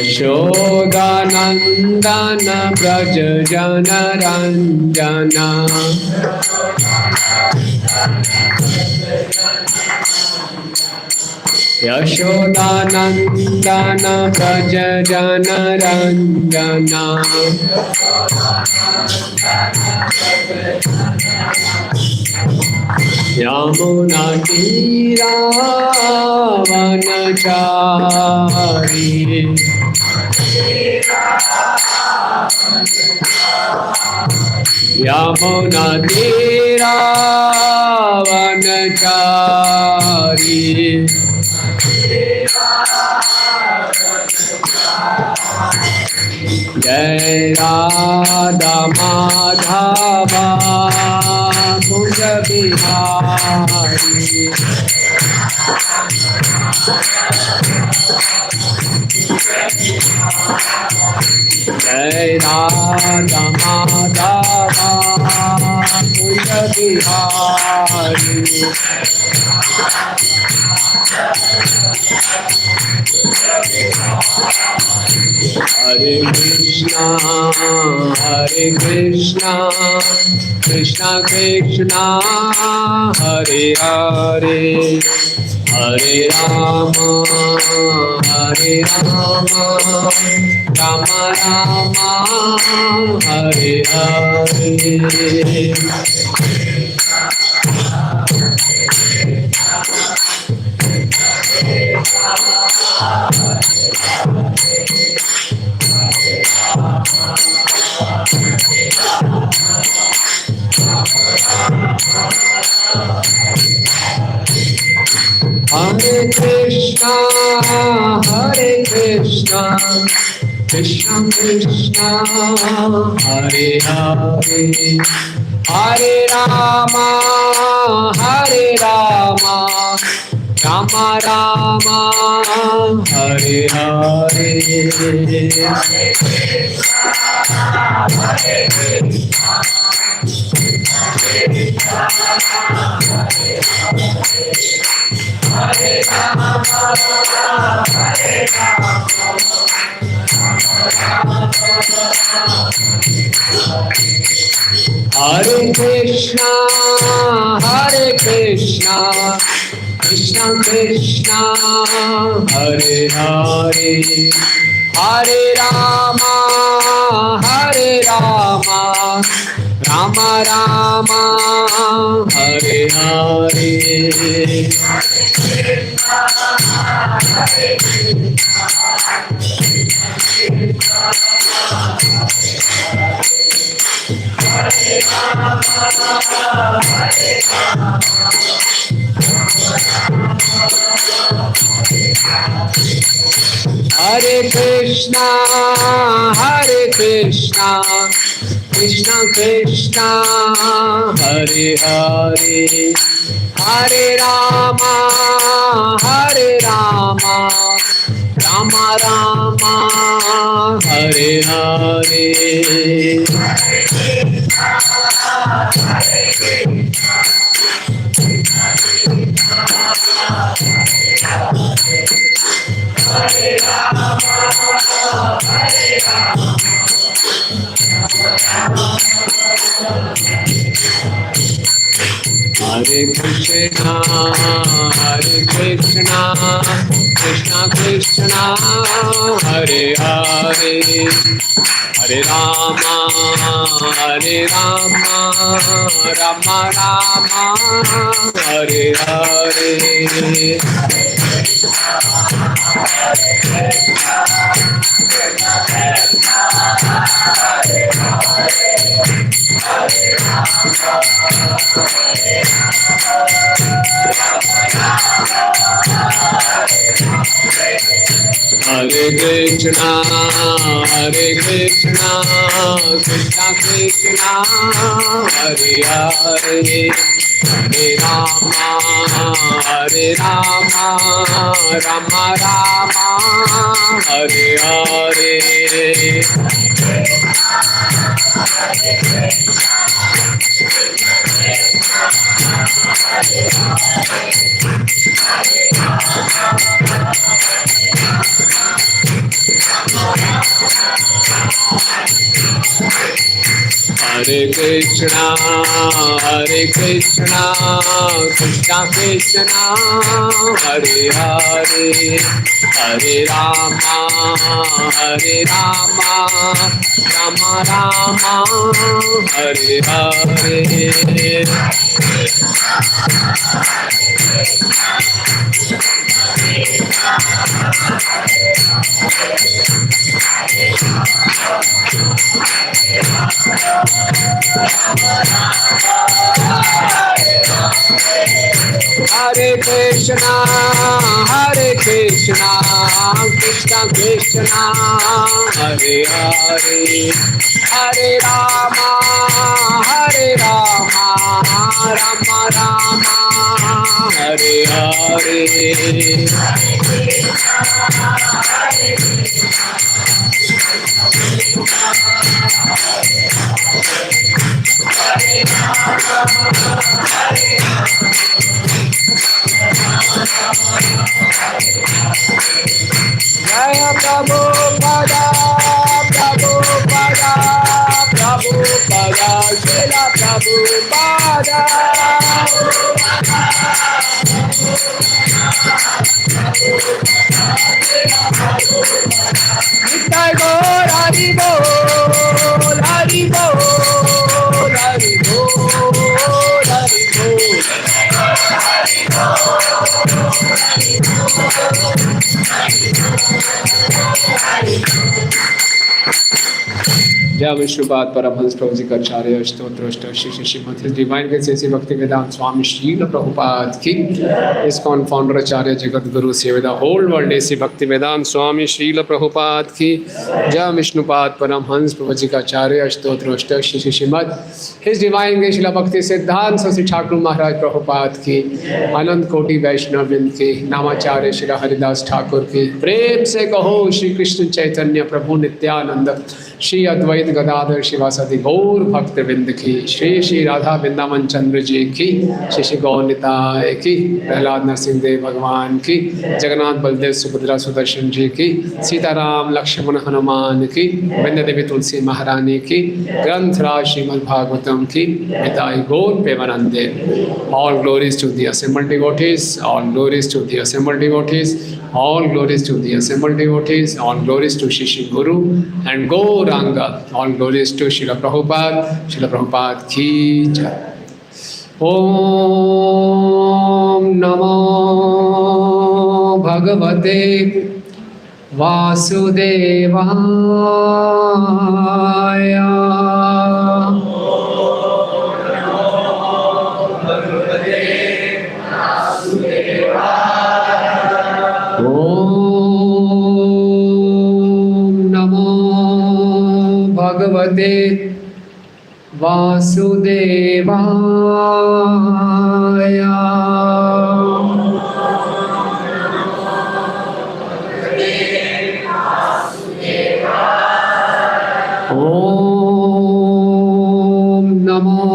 यशोदानन्दन व्रज जनरञ्जना यशोदानन्दन व्रज जनरञ्जना यमुनातीरावनचारी यमुनातीरावनचारी जय राधा माधवा कुंज बिहारी जय Radha Madhava Kunj Bihari Hare Krishna, Krishna Krishna, Hare Hare, Hare Rama, Rama Rama, Hare Hare. Hare Krishna, Krishna Krishna, Hare Hare, Hare Rama, Rama Rama, Hare Hare. Hare Krishna, Krishna Krishna, Hare Hare, Hare Rama, Rama Rama, Hare Hare. Hare Krishna, Krishna Krishna, Hare Hare, Hare Rama, Rama Rama, Hare Hare. Hare Krishna, Krishna Krishna, Hare Hare, Hare Rama, Rama Rama, Hare Hare. Hare Krishna, Krishna Krishna, Hare Hare, Hare Rama, Rama Rama, Hare Hare. Hare Krishna, Krishna Krishna, Hare Hare, Hare Rama, Rama Rama, Hare Hare. Hare Krishna, Krishna Krishna, Hare Hare, Hare Rama, Rama Rama, Hare Hare. Jaya Prabhupada, Prabhupada, Prabhupada, Srila Prabhupada. Nitai Gaur Hari Bol, Hari Bol, Hari Bol, Hari Bol. जय विष्णुपाद परमहंस प्रभु जी का आचार्य स्तोत्र Shri Shrimad divine grace भक्ति वेदांत स्वामी श्रील प्रभुपाद की ISKCON founder आचार्य Jagat Guru सेवेदा whole world ऐसी भक्ति वेदांत स्वामी श्रील प्रभुपाद की जय विष्णुपाद परमहंस प्रभु जी का आचार्य स्तोत्र Shri Srimad His Divine Grace Srila Bhakti सिद्धांत श्री ठाकुर महाराज प्रभुपाद की अनंत कोटि वैष्णव वृंद की नामाचार्य श्री हरिदास ठाकुर की प्रेम से कहो श्री कृष्ण चैतन्य प्रभु नित्यानंद श्री अद्वैत गदाधर शिवासादि गौर भक्त वृंद की श्री श्री राधा वृंदावन चंद्र जी की श्री श्री गौरनिताय की प्रहलाद नरसिंह देव भगवान की जगन्नाथ बलदेव सुभद्रा सुदर्शन जी की सीताराम लक्ष्मण हनुमान की वृंद देवी तुलसी महारानी की ग्रंथराज श्रीमद् भागवतम की निताय गौर प्रेमानंदे. All glories to the assembled devotees, all glories to the assembled devotees, all glories to the assembled devotees, all glories to Shri Shri Guru and Gauranga, all glories to Srila Prabhupada ki jai. Om Namo Bhagavate Vasudevaya. भगवते वासुदेवाय. ओम नमो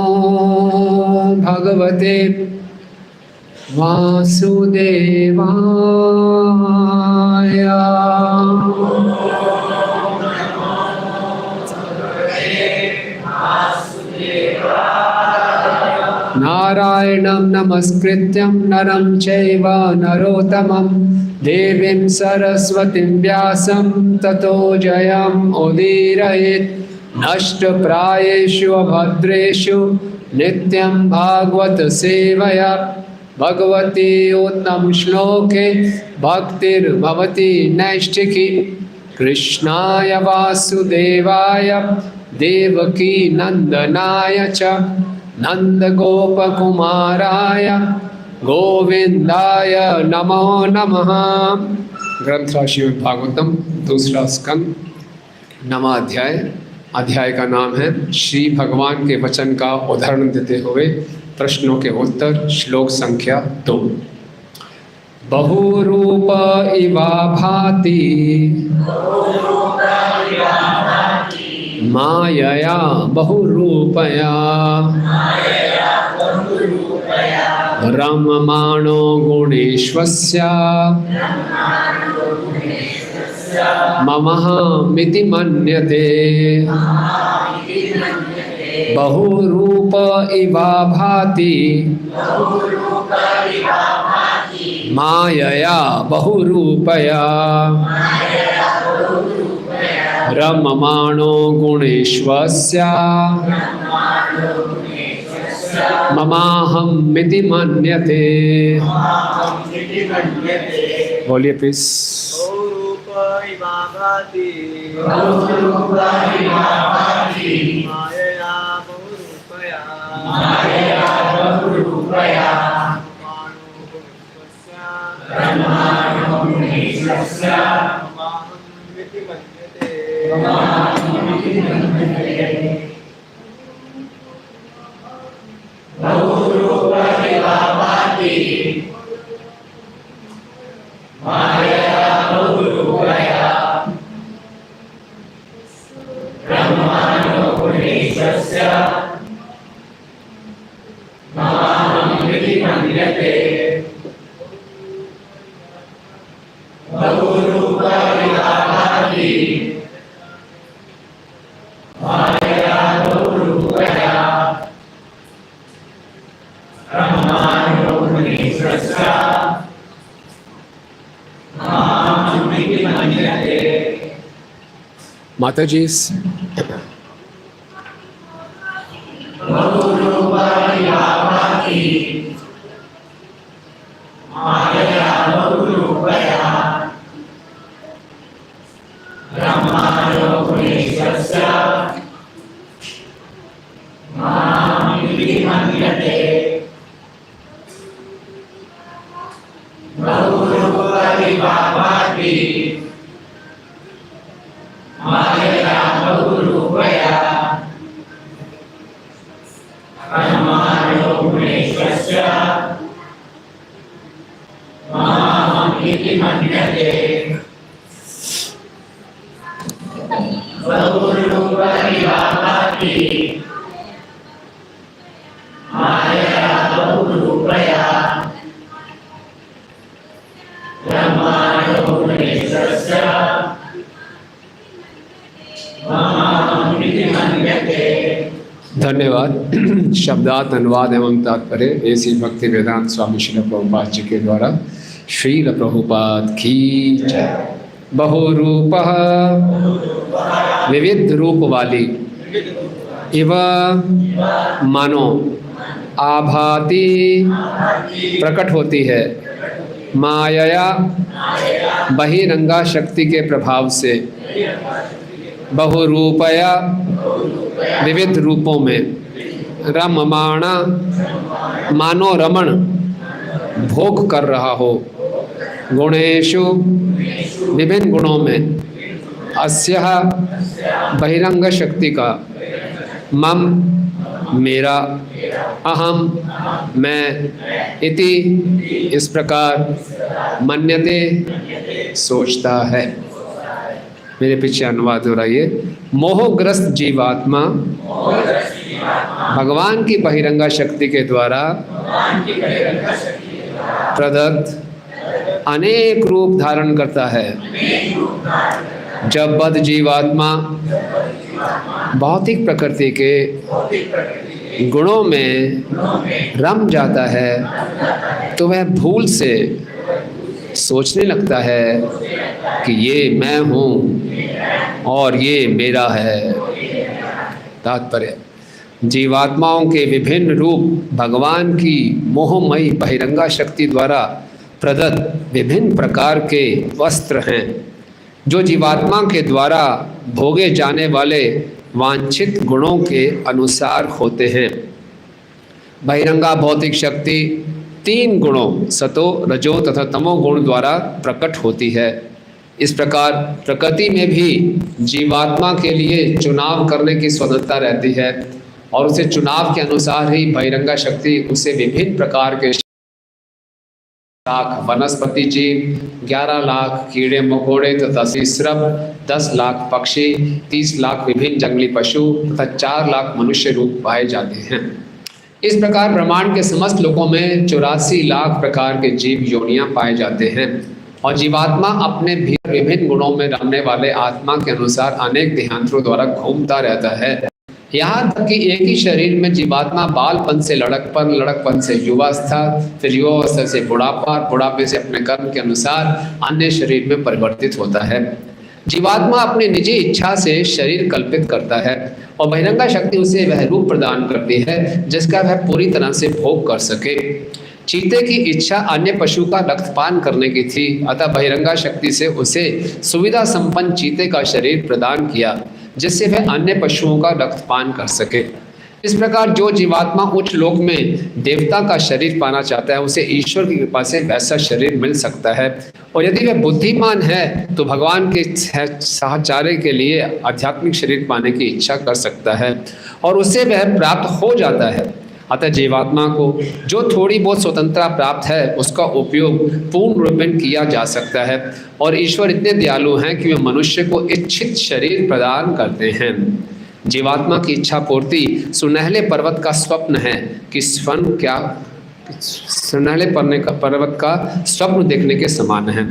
भगवते वासुदेवाय. नारायणं नमस्कृत्यं नरं चैव नरोत्तमं देवीं सरस्वतीं व्यासं ततो जयम् उदीरयेत्. नष्टप्रायेषु अभद्रेषु नित्यं भागवत सेवया भगवती उत्तम श्लोके भक्तिर्भवति नैष्ठिकी. कृष्णाय वासुदेवाय देवकी नंदनाय च नंदगोपकुमाराय गोविंदाय नमो नमः. ग्रंथ श्रीमद् भागवतम दूसरा स्कंद नवा अध्याय. अध्याय का नाम है श्री भगवान के वचन का उदाहरण देते हुए प्रश्नों के उत्तर. श्लोक संख्या 2. बहुरूप इवा भाति मायया बहुरूपया रममाणो गुणेश्वस्य ममहमिति मन्यते बहुरूप इवा भाति मायया बहुरूपया रममाणो गुणेश्वस्य ममाहमिति मन्यते। बोलिए प्लीज। माता जी, धन्यवाद। शब्दार्थ, अनुवाद एवं तात्पर्य ऐसी भक्ति वेदांत स्वामी श्रील प्रभुपाद जी के द्वारा। श्रील प्रभुपाद की जय। बहुरूप विविध रूप वाली इव मानो आभाति प्रकट होती है माया बहिरंगा शक्ति के प्रभाव से। बहुरूपया विविध रूपों में, रममाणा मानो रमण भोग कर रहा हो, गुणेषु विभिन्न गुणों में, अस्यः बहिरंग शक्ति का, मम मेरा, अहम मैं, इति इस प्रकार, मन्यते सोचता है। मेरे पीछे अनुवाद हो रहा है। मोहग्रस्त जीवात्मा भगवान की बहिरंगा शक्ति के द्वारा प्रदत्त अनेक रूप धारण करता है। जब बद्ध जीवात्मा भौतिक प्रकृति के गुणों में रम जाता है तो वह भूल से सोचने लगता है कि ये मैं हूँ और ये मेरा है। तात्पर्य, जीवात्माओं के विभिन्न रूप भगवान की मोहमयी बहिरंगा शक्ति द्वारा प्रदत्त विभिन्न प्रकार के वस्त्र हैं जो जीवात्मा के द्वारा भोगे जाने वाले वांछित गुणों के अनुसार होते हैं। बहिरंगा भौतिक शक्ति तीन गुणों सतो, रजो तथा तमो गुण द्वारा प्रकट होती है। इस प्रकार प्रकृति में भी जीवात्मा के लिए चुनाव करने की स्वतंत्रता रहती है और उसे चुनाव के अनुसार ही बहिरंगा शक्ति उसे विभिन्न प्रकार के लाख वनस्पति जीव, 11 लाख कीड़े मकोड़े तथा श्रब, 10 लाख पक्षी, 30 लाख विभिन्न जंगली पशु तथा 4 लाख मनुष्य रूप पाए जाते हैं। इस प्रकार ब्रह्मांड के समस्त लोकों में 84 लाख प्रकार के जीव योनियां पाए जाते हैं और जीवात्मा अपने भीतर विभिन्न गुणों में रहने वाले आत्मा के अनुसार अनेक देहांतरों द्वारा घूमता रहता है। यहाँ तक कि एक ही शरीर में जीवात्मा बालपन से लड़कपन, लड़कपन से युवावस्था, फिर युवावस्था से बुढ़ापा, बुढ़ापे से अपने कर्म के अनुसार अन्य शरीर में परिवर्तित होता है। जीवात्मा अपनी निजी इच्छा से शरीर कल्पित करता है और बहिरंगा शक्ति उसे वह रूप प्रदान करती है जिसका वह पूरी तरह से भोग कर सके। चीते की इच्छा अन्य पशु का रक्तपान करने की थी, अतः बहिरंगा शक्ति से उसे सुविधा संपन्न चीते का शरीर प्रदान किया जिससे वह अन्य पशुओं का रक्तपान कर सके। इस प्रकार जो जीवात्मा उच्च लोक में देवता का शरीर पाना चाहता है उसे ईश्वर की कृपा से वैसा शरीर मिल सकता है और यदि वह बुद्धिमान है तो भगवान के साहचर्य के लिए आध्यात्मिक शरीर पाने की इच्छा कर सकता है और उससे वह प्राप्त हो जाता है। अतः जीवात्मा को जो थोड़ी बहुत स्वतंत्रता प्राप्त है उसका उपयोग पूर्ण रूप में किया जा सकता है और ईश्वर इतने दयालु हैं कि वे मनुष्य को इच्छित शरीर प्रदान करते हैं। जीवात्मा की इच्छा पूर्ति सुनहले पर्वत का स्वप्न है कि स्वर्ण क्या सुनहले पर्वत का स्वप्न देखने के समान है।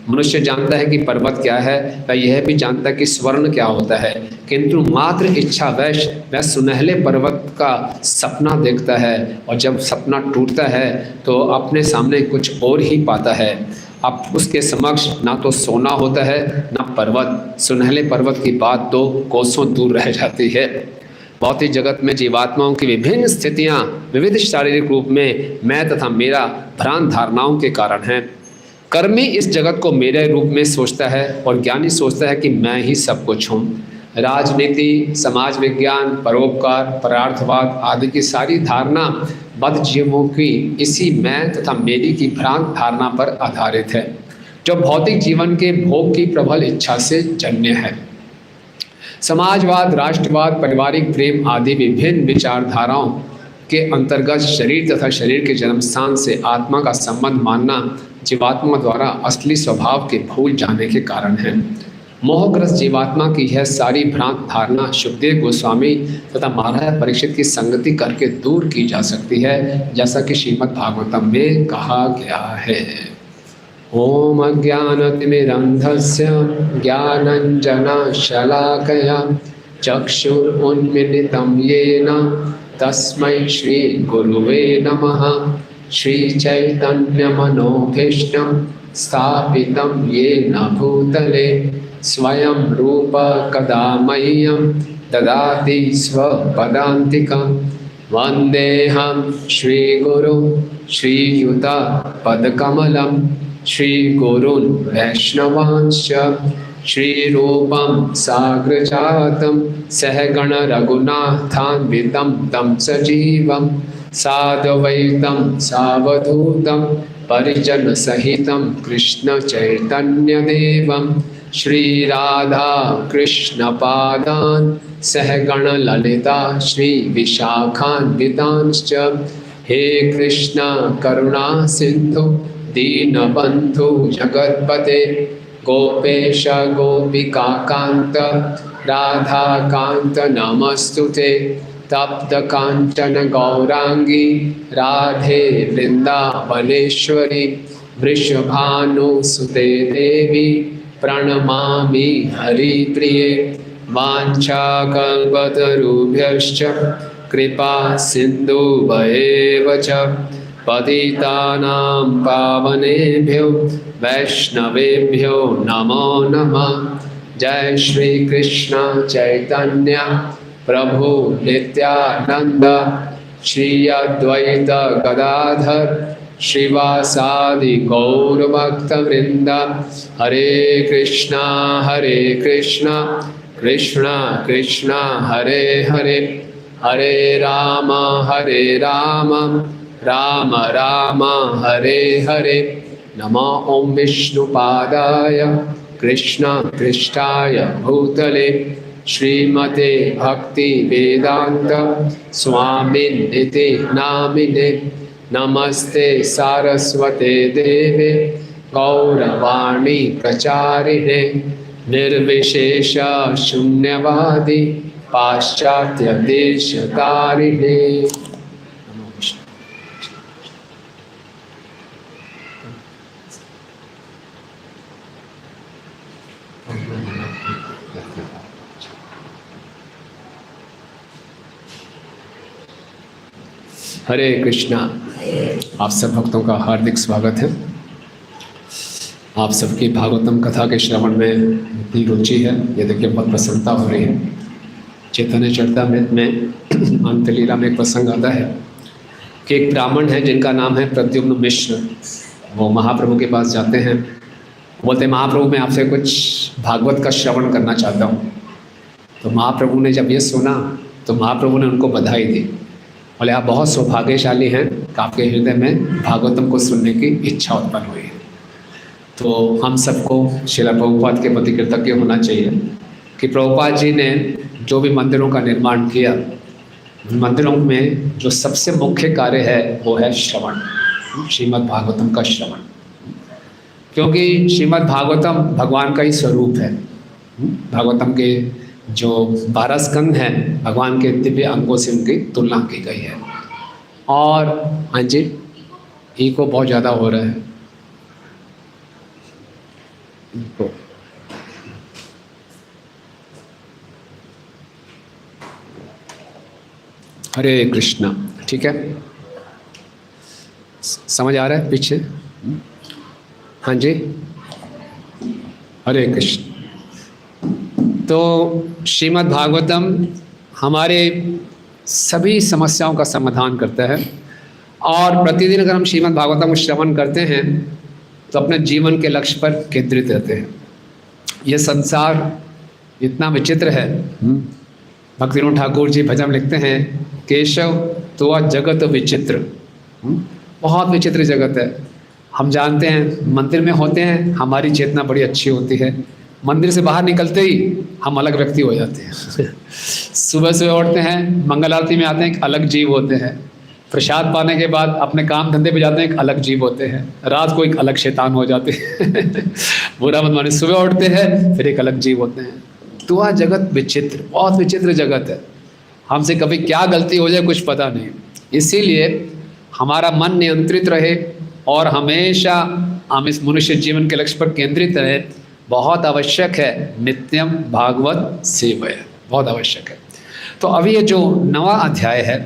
मनुष्य जानता है कि पर्वत क्या है, वह यह भी जानता है कि स्वर्ण क्या होता है, किंतु मात्र इच्छा वश वह सुनहले पर्वत का सपना देखता है और जब सपना टूटता है तो अपने सामने कुछ और ही पाता है। अब उसके समक्ष ना तो सोना होता है ना पर्वत, सुनहले पर्वत की बात तो कोसों दूर रह जाती है। भौतिक जगत में जीवात्माओं की विभिन्न स्थितियां विविध शारीरिक रूप में मैं तथा मेरा भ्रांत धारणाओं के कारण हैं। कर्मी इस जगत को मेरे रूप में सोचता है और ज्ञानी सोचता है कि मैं ही सब कुछ हूँ। राजनीति, समाज विज्ञान, परोपकार, परार्थवाद आदि की सारी धारणा बद्ध जीवों की इसी मैं तथा मेरी की भ्रांत धारणा पर आधारित है जो भौतिक जीवन के भोग की प्रबल इच्छा से जन्य है। समाजवाद, राष्ट्रवाद, पारिवारिक प्रेम आदि विभिन्न विचारधाराओं के अंतर्गत शरीर तथा शरीर के जन्म स्थान से आत्मा का संबंध मानना जीवात्मा द्वारा असली स्वभाव के भूल जाने के कारण है। मोहग्रस्त जीवात्मा की यह सारी भ्रांत धारणा सुखदेव गोस्वामी तथा महाराज परीक्षित की संगति करके दूर की जा सकती है, जैसा कि श्रीमद् भागवतम में कहा गया है। ओम अज्ञानतिमिरन्धस्य ज्ञानञ्जनशलाकया चक्षुरुन्मीलितं येन तस्मै श्रीगुरुवे नमः। श्रीचैतन्यमनोभीष्टं स्थापितं येन भूतले स्वयं रूप कदा मह्यं ददाति स्वपदान्तिकं। वन्देऽहं श्रीगुरुं श्रीयुतपदकमलं श्रीगुरून् वैष्णवांश्च श्रीरूपं साग्रजातं सहगणरघुनाथान्वितं तं सजीवं साद्वैतं सावधूतं परिजनसहितं कृष्णचैतन्यदेवं श्रीराधा कृष्णपादान् सहगणललिता श्रीविशाखान्वितांश्च। हे कृष्ण करुणा सिन्धु दीनबन्धु जगत्पते गोपेश गोपिकान्त राधाकान्त नमस्तुते। तप्त कांचन गौरांगी राधे वृंदावनेश्वरी वृषभानुसुते देवी प्रणमामि हरिप्रिये। वाञ्छाकल्पतरुभ्यश्च कृपा सिन्धुभ्येव च पतितानां पावनेभ्यो वैष्णवेभ्यो नमो नमः। जय श्री कृष्ण चैतन्य प्रभु नित्यानंद श्री अद्वैत गदाधर श्रीवासादि गौरभक्तवृंद। हरे कृष्णा कृष्णा कृष्णा हरे हरे, हरे राम राम राम हरे हरे। नमो ओम विष्णुपादाय कृष्ण पृष्ठाय भूतले श्रीमते भक्ति वेदांत स्वामिनिति नामिने। नमस्ते सारस्वते देवे गौरवाणी प्रचारिणे निर्विशेष शून्यवादी पाश्चात्य देशतारिणे। हरे कृष्णा। आप सब भक्तों का हार्दिक स्वागत है। आप सबकी भागवतम कथा के श्रवण में इतनी रुचि है, ये देखिए बहुत प्रसन्नता हो रही है। चैतन्य चरितामृत में अंतलीला में एक प्रसंग आता है कि एक ब्राह्मण है जिनका नाम है प्रद्युम्न मिश्र। वो महाप्रभु के पास जाते हैं, बोलते हैं महाप्रभु मैं आपसे कुछ भागवत का श्रवण करना चाहता हूँ। तो महाप्रभु ने जब ये सुना तो महाप्रभु ने उनको बधाई दी। बोले आप बहुत सौभाग्यशाली हैं कि आपके हृदय में भागवतम को सुनने की इच्छा उत्पन्न हुई है। तो हम सबको श्रील प्रभुपाद के प्रति कृतज्ञ होना चाहिए कि प्रभुपाद जी ने जो भी मंदिरों का निर्माण किया, मंदिरों में जो सबसे मुख्य कार्य है वो है श्रवण, श्रीमद् भागवतम का श्रवण। क्योंकि श्रीमद् भागवतम भगवान का ही स्वरूप है। भागवतम के जो 12 स्कंद हैं भगवान के दिव्य अंगों से उनकी तुलना की गई है। और हाँ जी, इको बहुत ज़्यादा हो रहा है। हरे कृष्णा। ठीक है, समझ आ रहा है पीछे? हाँ जी, हरे कृष्ण। तो श्रीमद् भागवतम हमारे सभी समस्याओं का समाधान करता है। और प्रतिदिन अगर हम श्रीमद् भागवतम को श्रवण करते हैं तो अपने जीवन के लक्ष्य पर केंद्रित रहते हैं। ये संसार इतना विचित्र है। भक्ति विनोद ठाकुर जी भजन लिखते हैं, केशव तो जगत विचित्र। बहुत विचित्र जगत है। हम जानते हैं मंदिर में होते हैं हमारी चेतना बड़ी अच्छी होती है, मंदिर से बाहर निकलते ही हम अलग व्यक्ति हो जाते हैं। सुबह सुबह उठते हैं, मंगल आरती में आते हैं, एक अलग जीव होते हैं। प्रसाद पाने के बाद अपने काम धंधे पे जाते हैं, एक अलग जीव होते हैं। रात को एक अलग शैतान हो जाते हैं। बुरा मत माने, सुबह उठते हैं फिर एक अलग जीव होते हैं। तो वह जगत विचित्र, बहुत विचित्र जगत है। हमसे कभी क्या गलती हो जाए कुछ पता नहीं। इसीलिए हमारा मन नियंत्रित रहे और हमेशा हम इस मनुष्य जीवन के लक्ष्य पर केंद्रित रहे, बहुत आवश्यक है। नित्यम भागवत सेवय, बहुत आवश्यक है। तो अभी ये जो 9वां अध्याय है,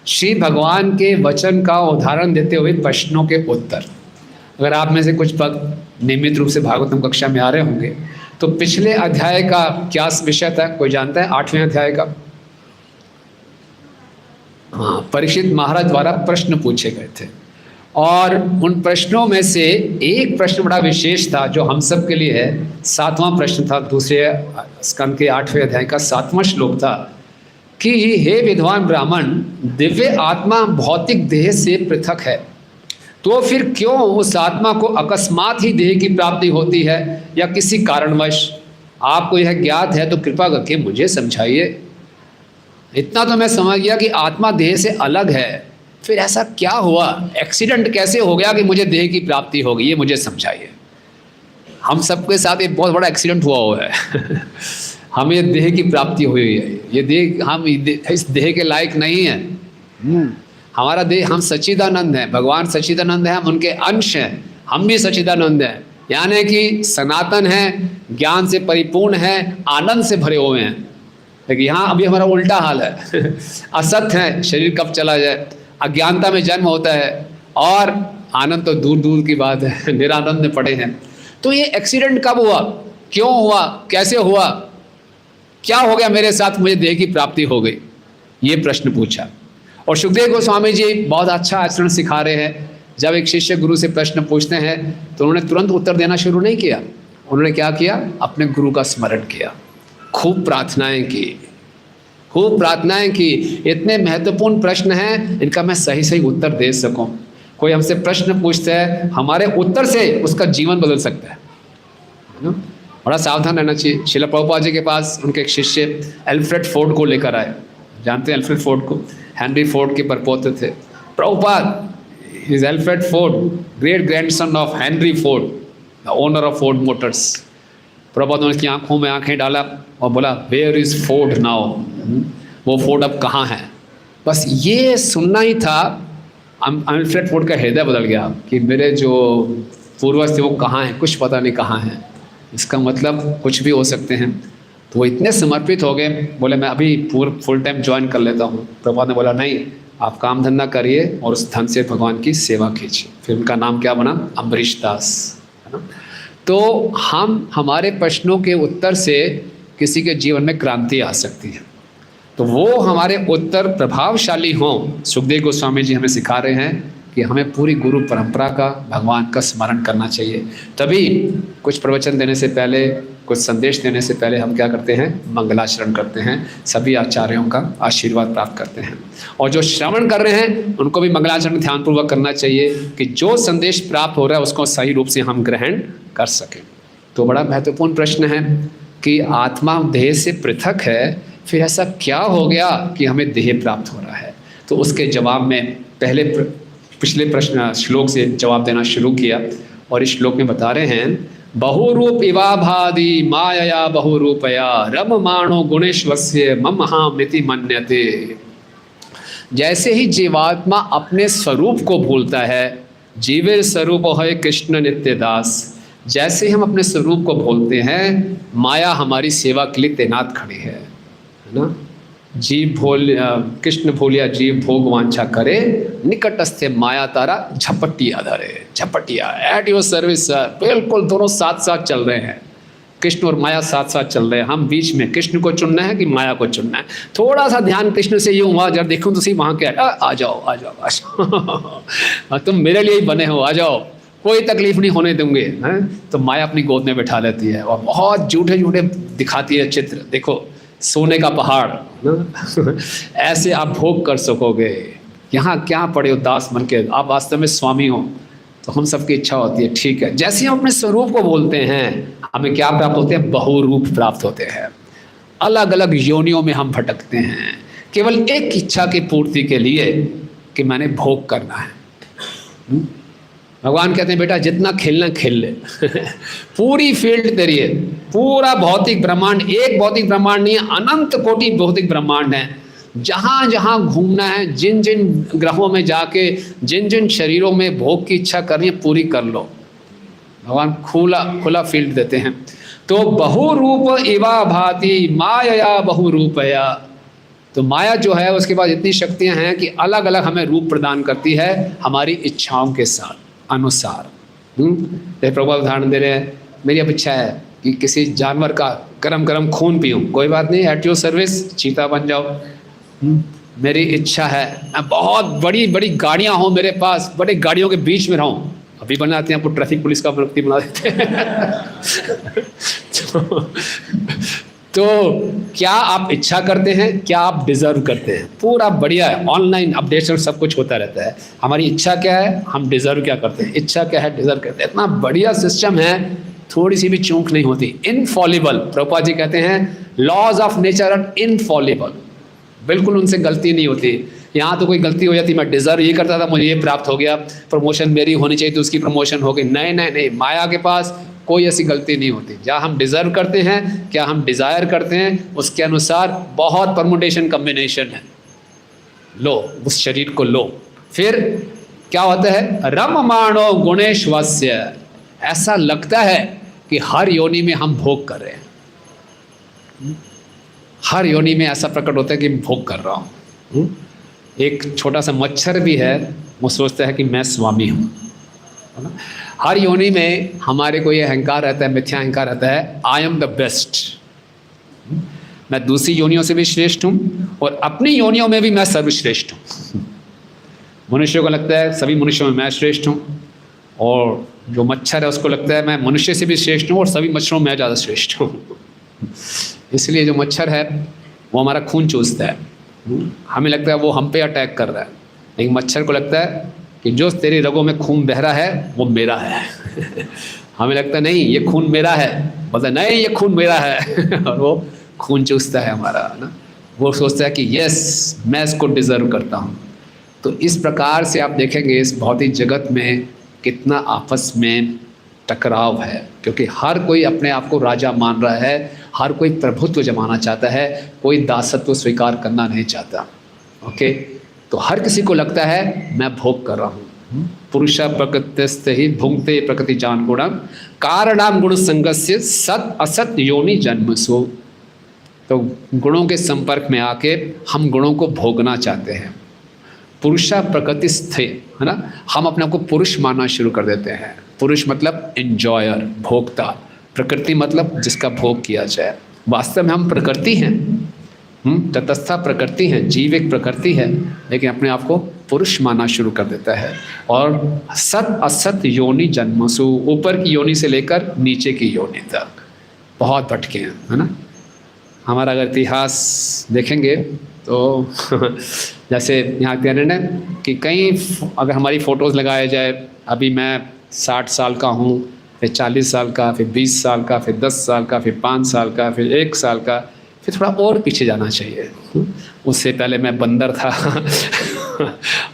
श्री भगवान के वचन का उदाहरण देते हुए प्रश्नों के उत्तर। अगर आप में से कुछ भक्त नियमित रूप से भागवतम कक्षा में आ रहे होंगे तो पिछले अध्याय का क्या विषय था, कोई जानता है? 8वें अध्याय का, हाँ, परीक्षित महाराज द्वारा प्रश्न पूछे गए थे। और उन प्रश्नों में से एक प्रश्न बड़ा विशेष था जो हम सब के लिए है। 7वां प्रश्न था, दूसरे स्कंद के 8वें अध्याय का 7वां श्लोक था कि हे विद्वान ब्राह्मण, दिव्य आत्मा भौतिक देह से पृथक है, तो फिर क्यों उस आत्मा को अकस्मात ही देह की प्राप्ति होती है या किसी कारणवश? आपको यह ज्ञात है तो कृपा करके मुझे समझाइए। इतना तो मैं समझ गया कि आत्मा देह से अलग है, फिर ऐसा क्या हुआ, एक्सीडेंट कैसे हो गया कि मुझे देह की प्राप्ति हो गई, ये मुझे समझाइए। हम सबके साथ एक बहुत बड़ा एक्सीडेंट हुआ है। हमें देह की प्राप्ति हुई है। ये देह, हम इस देह के लायक नहीं है। हमारा देह, हम सच्चिदानंद हैं, भगवान सच्चिदानंद है, हम उनके अंश हैं। हम भी सच्चिदानंद हैं, यानी कि सनातन हैं, ज्ञान से परिपूर्ण हैं, आनंद से भरे हुए हैं। लेकिन यहाँ अभी हमारा उल्टा हाल है। असत है, शरीर कब चला जाए, अज्ञानता में जन्म होता है और आनंद तो दूर दूर की बात है, निरानंद में पड़े हैं। तो ये एक्सीडेंट कब हुआ, क्यों हुआ, कैसे हुआ, क्या हो गया मेरे साथ, मुझे देह की प्राप्ति हो गई, ये प्रश्न पूछा। और सुखदेव गोस्वामी जी बहुत अच्छा आचरण सिखा रहे हैं। जब एक शिष्य गुरु से प्रश्न पूछते हैं तो उन्होंने तुरंत उत्तर देना शुरू नहीं किया। उन्होंने क्या किया, अपने गुरु का स्मरण किया, खूब प्रार्थनाएं की, खूब प्रार्थनाएं की। इतने महत्वपूर्ण प्रश्न हैं, इनका मैं सही सही उत्तर दे सकूं। कोई हमसे प्रश्न पूछता है, हमारे उत्तर से उसका जीवन बदल सकता है। बड़ा सावधान रहना चाहिए। श्रील प्रभुपाद जी के पास उनके एक शिष्य एल्फ्रेड फोर्ड को लेकर आए। जानते हैं एल्फ्रेड फोर्ड को? हेनरी फोर्ड के परपोते थे। Prabhupada, is Alfred Ford great grandson of Henry Ford, the owner of Ford Motors. Prabhupada ने उसकी आंखों में आंखें डाला और बोला, वेयर इज फोर्ड नाउ? वो फोर्ड अब कहाँ है? बस ये सुनना ही था। एल्फ्रेड फोर्ड का हृदय बदल गया कि मेरे जो पूर्वज थे वो कहाँ हैं, कुछ पता नहीं कहाँ हैं। इसका मतलब कुछ भी हो सकते हैं। तो वो इतने समर्पित हो गए, बोले मैं अभी फुल टाइम ज्वाइन कर लेता हूँ। प्रभुपाद ने बोला नहीं, आप काम धंधा करिए और उस धन से भगवान की सेवा कीजिए। फिर उनका नाम क्या बना? अम्बरीश दास, है ना। तो हमारे प्रश्नों के उत्तर से किसी के जीवन में क्रांति आ सकती है, तो वो हमारे उत्तर प्रभावशाली हों। सुखदेव गोस्वामी जी हमें सिखा रहे हैं कि हमें पूरी गुरु परंपरा का, भगवान का स्मरण करना चाहिए। तभी कुछ प्रवचन देने से पहले, कुछ संदेश देने से पहले हम क्या करते हैं? मंगलाचरण करते हैं, सभी आचार्यों का आशीर्वाद प्राप्त करते हैं। और जो श्रवण कर रहे हैं उनको भी मंगलाचरण ध्यानपूर्वक करना चाहिए कि जो संदेश प्राप्त हो रहा है उसको सही रूप से हम ग्रहण कर सकें। तो बड़ा महत्वपूर्ण प्रश्न है कि आत्मा देह से पृथक है, फिर ऐसा क्या हो गया कि हमें देह प्राप्त हो रहा है? तो उसके जवाब में पिछले प्रश्न श्लोक से जवाब देना शुरू किया, और इस श्लोक में बता रहे हैं, बहुरूप इवाभादि मायया बहुरूपया रममाणो गुणेश्वस्य ममहामिति मन्यते। जैसे ही जीवात्मा अपने स्वरूप को भूलता है, जीवेर स्वरूप है कृष्ण नित्य दास, जैसे हम अपने स्वरूप को भूलते हैं, माया हमारी सेवा के लिए तैनात खड़ी है ना। कृष्ण भूलिया जीव भोग वांछा करे, निकटस्थ माया तारा झपटिया धरे। झपटिया एट योर सर्विस सर, बिल्कुल दोनों साथ साथ चल रहे हैं, कृष्ण और माया साथ साथ चल रहे हैं। हम बीच में कृष्ण को चुनना है कि माया को चुनना है? थोड़ा सा ध्यान कृष्ण से यूँ हुआ, जब देखूँ तो सी वहाँ क्या, आ जाओ आ जाओ आ जाओ तुम मेरे लिए ही बने हो, आ जाओ, कोई तकलीफ नहीं होने दूंगे, हैं? तो माया अपनी गोद में बैठा लेती है और बहुत झूठे झूठे दिखाती है चित्र। देखो सोने का पहाड़ ना ऐसे आप भोग कर सकोगे, यहाँ क्या पड़े हो दास बन के, आप वास्तव में स्वामी हो। तो हम सबकी इच्छा होती है, ठीक है, जैसे हम अपने स्वरूप को बोलते हैं हमें क्या प्राप्त होते हैं? बहुरूप प्राप्त होते हैं। अलग अलग योनियों में हम भटकते हैं, केवल एक इच्छा की पूर्ति के लिए कि मैंने भोग करना है। भगवान कहते हैं बेटा जितना खेलना खेल ले पूरी फील्ड तेरी है, पूरा भौतिक ब्रह्मांड, एक भौतिक ब्रह्मांड नहीं है, अनंत कोटि भौतिक ब्रह्मांड है। जहाँ जहाँ घूमना है, जिन जिन ग्रहों में जाके जिन जिन शरीरों में भोग की इच्छा करनी है पूरी कर लो। भगवान खुला फील्ड देते हैं। तो बहुरूप इवा भाति माया बहुरूपया, तो माया जो है उसके पास इतनी शक्तियाँ हैं कि अलग अलग हमें रूप प्रदान करती है हमारी इच्छाओं के साथ अनुसार। जैसे प्रभु उदाहरण दे रहे हैं, मेरी अब इच्छा है कि किसी जानवर का गरम गरम खून पीऊँ, कोई बात नहीं, एट योर सर्विस, चीता बन जाओ। मेरी इच्छा है मैं बहुत बड़ी बड़ी गाड़ियाँ हों मेरे पास, बड़े गाड़ियों के बीच में रहूँ, अभी बनाते हैं आपको ट्रैफिक पुलिस का व्यक्ति बना देते हैं तो क्या आप इच्छा करते हैं? क्या आप डिजर्व करते हैं? पूरा बढ़िया है, ऑनलाइन अपडेशन सब कुछ होता रहता है। हमारी इच्छा क्या है, हम डिजर्व क्या करते हैं, इच्छा क्या है, डिजर्व करते हैं। इतना बढ़िया सिस्टम है, थोड़ी सी भी चूक नहीं होती, इनफॉलिबल। प्रभुपाद जी कहते हैं laws of nature are infallible, बिल्कुल उनसे गलती नहीं होती। यहाँ तो कोई गलती हो जाती, मैं डिजर्व ये करता था, मुझे ये प्राप्त हो गया, प्रमोशन मेरी होनी चाहिए तो उसकी प्रमोशन हो गई। नहीं नहीं नहीं, माया के पास कोई ऐसी गलती नहीं होती। क्या हम डिजर्व करते हैं, क्या हम डिजायर करते हैं, उसके अनुसार बहुत परमुटेशन कम्बिनेशन है। लो उस शरीर को लो, फिर क्या होता है? रममाणो गुणेश्वस्य, ऐसा लगता है कि हर योनि में हम भोग कर रहे हैं। हर योनि में ऐसा प्रकट होता है कि मैं भोग कर रहा हूँ। एक छोटा सा मच्छर भी है, वो सोचता है कि मैं स्वामी हूँ। हर योनि में हमारे को ये अहंकार रहता है, मिथ्या अहंकार रहता है, आई एम द बेस्ट, मैं दूसरी योनियों से भी श्रेष्ठ हूँ और अपनी योनियों में भी मैं सर्वश्रेष्ठ हूँ। मनुष्यों को लगता है सभी मनुष्यों में मैं श्रेष्ठ हूँ, और जो मच्छर है उसको लगता है मैं मनुष्य से भी श्रेष्ठ हूँ और सभी मच्छरों में मैं ज़्यादा श्रेष्ठ हूँ। इसलिए जो मच्छर है वो हमारा खून चूसता है, हमें लगता है वो हम पे अटैक कर रहा है, लेकिन मच्छर को लगता है कि जो तेरी रगों में खून बह रहा है वो मेरा है हमें लगता है नहीं ये खून मेरा है, बोलता नहीं ये खून मेरा है और वो खून चूसता है हमारा ना। वो सोचता है कि यस मैं इसको डिज़र्व करता हूँ। तो इस प्रकार से आप देखेंगे इस भौतिक जगत में कितना आपस में टकराव है, क्योंकि हर कोई अपने आप को राजा मान रहा है, हर कोई प्रभुत्व जमाना चाहता है, कोई दासत्व स्वीकार करना नहीं चाहता। ओके, तो हर किसी को लगता है मैं भोग कर रहा हूँ। पुरुष प्रकृतिस्थ ही भुंगते प्रकृति जान गुणम कारणाम गुण संगस्य सत असत योनि जन्मसु। तो गुणों के संपर्क में आके हम गुणों को भोगना चाहते हैं। पुरुषा प्रकृति स्थे, है ना, हम अपने आप को पुरुष मानना शुरू कर देते हैं। पुरुष मतलब एंजॉयर, भोक्ता, प्रकृति मतलब जिसका भोग किया जाए। वास्तव में हम प्रकृति हैं, तटस्था प्रकृति है, जीव एक प्रकृति है, लेकिन अपने आप को पुरुष मानना शुरू कर देता है। और सत असत योनि जन्मसु, ऊपर की योनि से लेकर नीचे की योनि तक बहुत भटके हैं, है ना। हमारा अगर इतिहास देखेंगे तो जैसे यहाँ कह रहे हैं कि कई अगर हमारी फ़ोटोज़ लगाया जाए, अभी मैं 60 साल का हूँ, फिर 40 साल का, फिर 20 साल का, फिर 10 साल का, फिर 5 साल का, फिर 1 साल का, फिर थोड़ा और पीछे जाना चाहिए। उससे पहले मैं बंदर था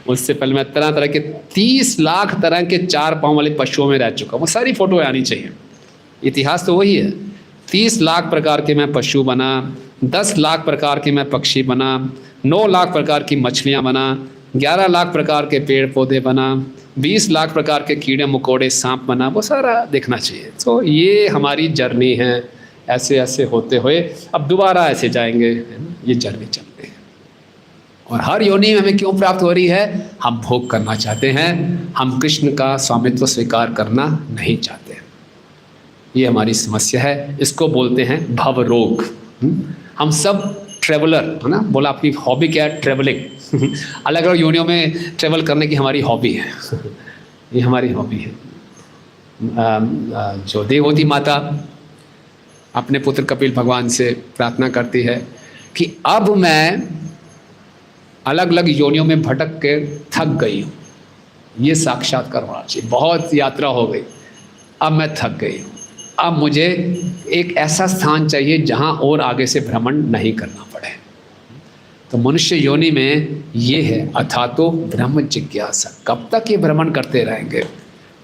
उससे पहले मैं तरह तरह के 30 लाख तरह के 4 पाँव वाले पशुओं में रह चुका हूँ। वो सारी फ़ोटो आनी चाहिए। इतिहास तो वही है। 30 लाख प्रकार के मैं पशु बना, 10 लाख प्रकार के मैं पक्षी बना, 9 लाख प्रकार की मछलियाँ बना, 11 लाख प्रकार के पेड़ पौधे बना, 20 लाख प्रकार के कीड़े मकोड़े सांप बना, वो सारा देखना चाहिए। तो ये हमारी जर्नी है, ऐसे ऐसे होते हुए अब दोबारा ऐसे जाएंगे, ये जर्नी चल रही है। और हर योनि में हमें क्यों प्राप्त हो रही है? हम भोग करना चाहते हैं, हम कृष्ण का स्वामित्व स्वीकार करना नहीं चाहते। ये हमारी समस्या है, इसको बोलते हैं भव रोग। हम सब ट्रेवलर, है ना, बोला आपकी हॉबी क्या है? ट्रेवलिंग। अलग अलग योनियों में ट्रेवल करने की हमारी हॉबी है ये हमारी हॉबी है। जो देवहूति माता अपने पुत्र कपिल भगवान से प्रार्थना करती है कि अब मैं अलग अलग योनियों में भटक के थक गई हूँ, ये साक्षात्कार होना चाहिए। बहुत यात्रा हो गई, अब मैं थक गई हूँ, अब मुझे एक ऐसा स्थान चाहिए जहाँ और आगे से भ्रमण नहीं करना पड़े। तो मनुष्य योनि में ये है, अथातो ब्रह्म जिज्ञासा। कब तक ये भ्रमण करते रहेंगे?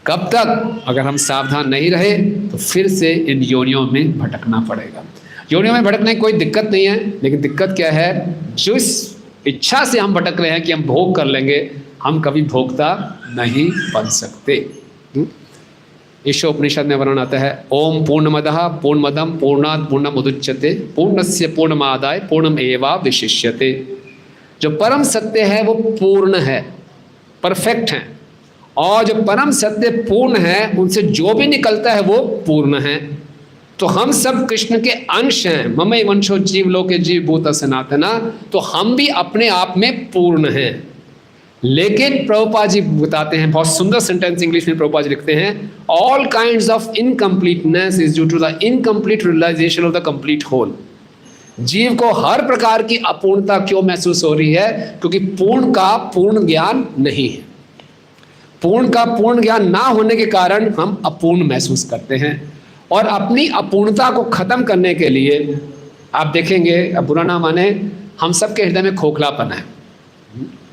कब तक? अगर हम सावधान नहीं रहे तो फिर से इन योनियों में भटकना पड़ेगा। योनियों में भटकने की कोई दिक्कत नहीं है, लेकिन दिक्कत क्या है? जिस इच्छा से हम भटक रहे हैं कि हम भोग कर लेंगे, हम कभी भोक्ता नहीं बन सकते। ईशोपनिषद में वर्णन आता है, ओम पूर्णमदः पूर्णमदं पूर्णात् पूर्णमुदच्यते पूर्णस्य पूर्णमादाय पूर्णमेवावशिष्यते। जो परम सत्य है वो पूर्ण है, परफेक्ट है, और जो परम सत्य पूर्ण है उनसे जो भी निकलता है वो पूर्ण है। तो हम सब कृष्ण के अंश हैं। ममई वंशो जीव लोके जीव भूत सनातना। तो हम भी अपने आप में पूर्ण हैं। लेकिन प्रभुपाद जी बताते हैं, बहुत सुंदर सेंटेंस इंग्लिश में प्रभुपाद जी लिखते हैं, all kinds of incompleteness is due to the incomplete realisation of the complete whole. जीव को हर प्रकार की अपूर्णता क्यों महसूस हो रही है? क्योंकि पूर्ण का पूर्ण ज्ञान नहीं है। पूर्ण का पूर्ण ज्ञान ना होने के कारण हम अपूर्ण महसूस करते हैं। और अपनी अपूर्णता को खत्म करने के लिए आप देखेंगे, अब बुरा ना माने, हम सबके हृदय में खोखलापन है।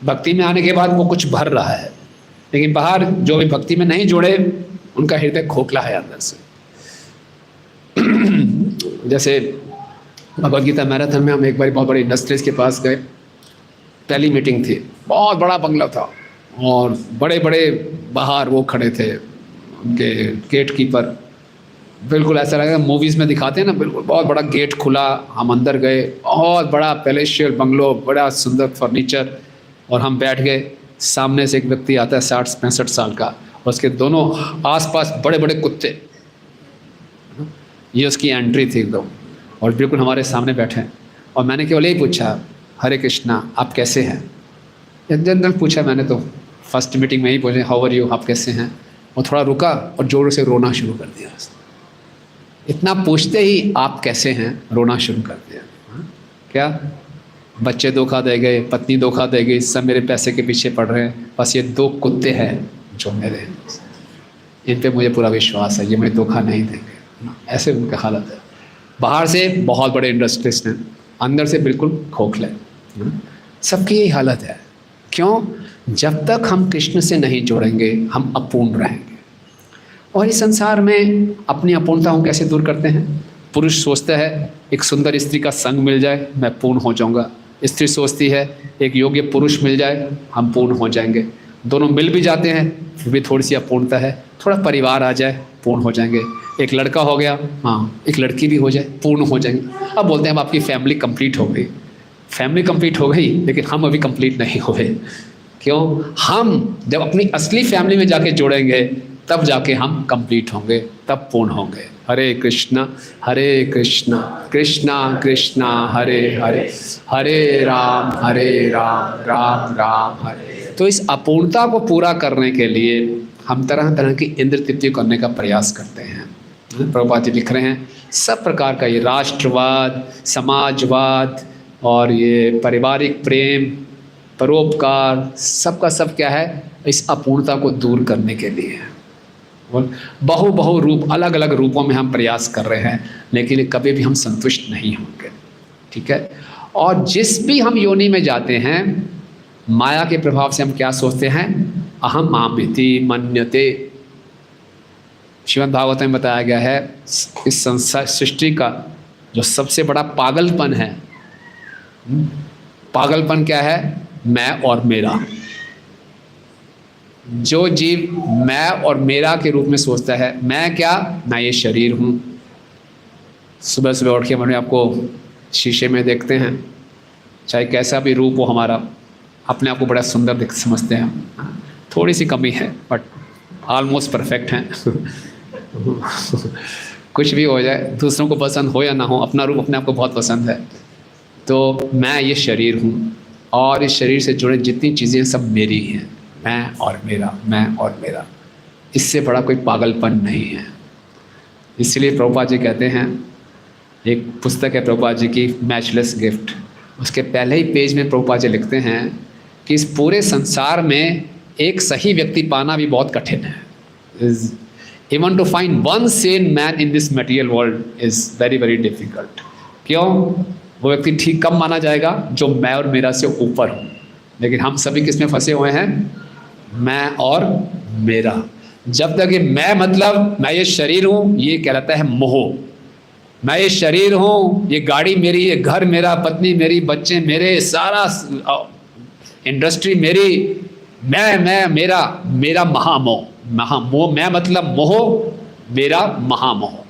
भक्ति में आने के बाद वो कुछ भर रहा है, लेकिन बाहर जो भी भक्ति में नहीं जुड़े उनका हृदय खोखला है अंदर से। जैसे भगवद गीता मैराथन में हम एक बार बहुत बड़े इंडस्ट्रीज के पास गए। पहली मीटिंग थी, बहुत बड़ा बंगला था और बड़े बड़े बाहर वो खड़े थे उनके गेट कीपर। बिल्कुल ऐसा लगा मूवीज़ में दिखाते हैं ना, बिल्कुल बहुत बड़ा गेट खुला, हम अंदर गए, बहुत बड़ा पैलेशियल बंगलो, बड़ा सुंदर फर्नीचर, और हम बैठ गए। सामने से एक व्यक्ति आता है 60-65 साल का, और उसके दोनों आसपास बड़े बड़े कुत्ते। ये उसकी एंट्री थी एकदम, और बिल्कुल हमारे सामने बैठे हैं। और मैंने केवल यही पूछा, हरे कृष्णा, आप कैसे हैं? जनरल पूछा मैंने, तो फर्स्ट मीटिंग में ही पूछे, हाउ आर यू, आप कैसे हैं? वो थोड़ा रुका और जोरों से रोना शुरू कर दिया। इतना पूछते ही आप कैसे हैं रोना शुरू कर दिया। क्या? बच्चे धोखा दे गए, पत्नी धोखा दे गई, सब मेरे पैसे के पीछे पड़ रहे हैं, बस ये 2 कुत्ते हैं जो मेरे हैं, इन पे मुझे पूरा विश्वास है, ये मुझे धोखा नहीं देंगे। ऐसे उनका हालत है। बाहर से बहुत बड़े इंडस्ट्रिस्ट हैं, अंदर से बिल्कुल खोखले। सबकी यही हालत है। क्यों? जब तक हम कृष्ण से नहीं जोड़ेंगे हम अपूर्ण रहेंगे। और इस संसार में अपनी अपूर्णताओं कैसे दूर करते हैं? पुरुष सोचता है एक सुंदर स्त्री का संग मिल जाए मैं पूर्ण हो जाऊंगा। स्त्री सोचती है एक योग्य पुरुष मिल जाए हम पूर्ण हो जाएंगे। दोनों मिल भी जाते हैं फिर भी थोड़ी सी अपूर्णता है, थोड़ा परिवार आ जाए पूर्ण हो जाएंगे। एक लड़का हो गया, हाँ, एक लड़की भी हो जाए पूर्ण हो जाएंगे। अब बोलते हैं अब आपकी फैमिली कंप्लीट हो गई। फैमिली कंप्लीट हो गई लेकिन हम अभी कंप्लीट नहीं हुए। क्यों? हम जब अपनी असली फैमिली में जाके जुड़ेंगे तब जाके हम कंप्लीट होंगे, तब पूर्ण होंगे। हरे कृष्णा कृष्णा कृष्णा हरे हरे, हरे राम राम राम हरे। तो इस अपूर्णता को पूरा करने के लिए हम तरह तरह की इंद्र तृप्ति करने का प्रयास करते हैं। प्रभुपाद जी लिख रहे हैं सब प्रकार का ये राष्ट्रवाद, समाजवाद और ये पारिवारिक प्रेम, परोपकार, सबका सब क्या है? इस अपूर्णता को दूर करने के लिए है। बहु रूप, अलग अलग रूपों में हम प्रयास कर रहे हैं, लेकिन कभी भी हम संतुष्ट नहीं होंगे। ठीक है? और जिस भी हम योनि में जाते हैं, माया के प्रभाव से हम क्या सोचते हैं? अहम मामिति मन्यते। श्रीमद् भागवत में बताया गया है इस संसार सृष्टि का जो सबसे बड़ा पागलपन है, पागलपन क्या है? मैं और मेरा। जो जीव मैं और मेरा के रूप में सोचता है, मैं क्या? मैं ये शरीर हूँ। सुबह सुबह उठ के मैंने आपको शीशे में देखते हैं, चाहे कैसा भी रूप हो हमारा, अपने आप को बड़ा सुंदर समझते हैं। थोड़ी सी कमी है बट ऑलमोस्ट परफेक्ट हैं। कुछ भी हो जाए, दूसरों को पसंद हो या ना हो, अपना रूप अपने आप को बहुत पसंद है। तो मैं ये शरीर हूँ और इस शरीर से जुड़े जितनी चीज़ें सब मेरी हैं, मैं और मेरा, मैं और मेरा। इससे बड़ा कोई पागलपन नहीं है। इसलिए प्रभुपाद जी कहते हैं, एक पुस्तक है प्रभुपाद जी की मैचलेस गिफ्ट, उसके पहले ही पेज में प्रभुपाद जी लिखते हैं कि इस पूरे संसार में एक सही व्यक्ति पाना भी बहुत कठिन है। Even to find one sane man in this material world is very very difficult. क्यों? वो व्यक्ति ठीक कब माना जाएगा? जो मैं और मेरा से ऊपर हूँ। लेकिन हम सभी किस में फंसे हुए हैं? मैं और मेरा। जब तक ये मैं मतलब मैं ये शरीर हूँ, ये कहलाता है मोह। मैं ये शरीर हूँ, ये गाड़ी मेरी, ये घर मेरा, पत्नी मेरी, बच्चे मेरे, सारा इंडस्ट्री मेरी, मैं मेरा महामोह। महामोह, मैं मतलब मोह, मेरा महामोह।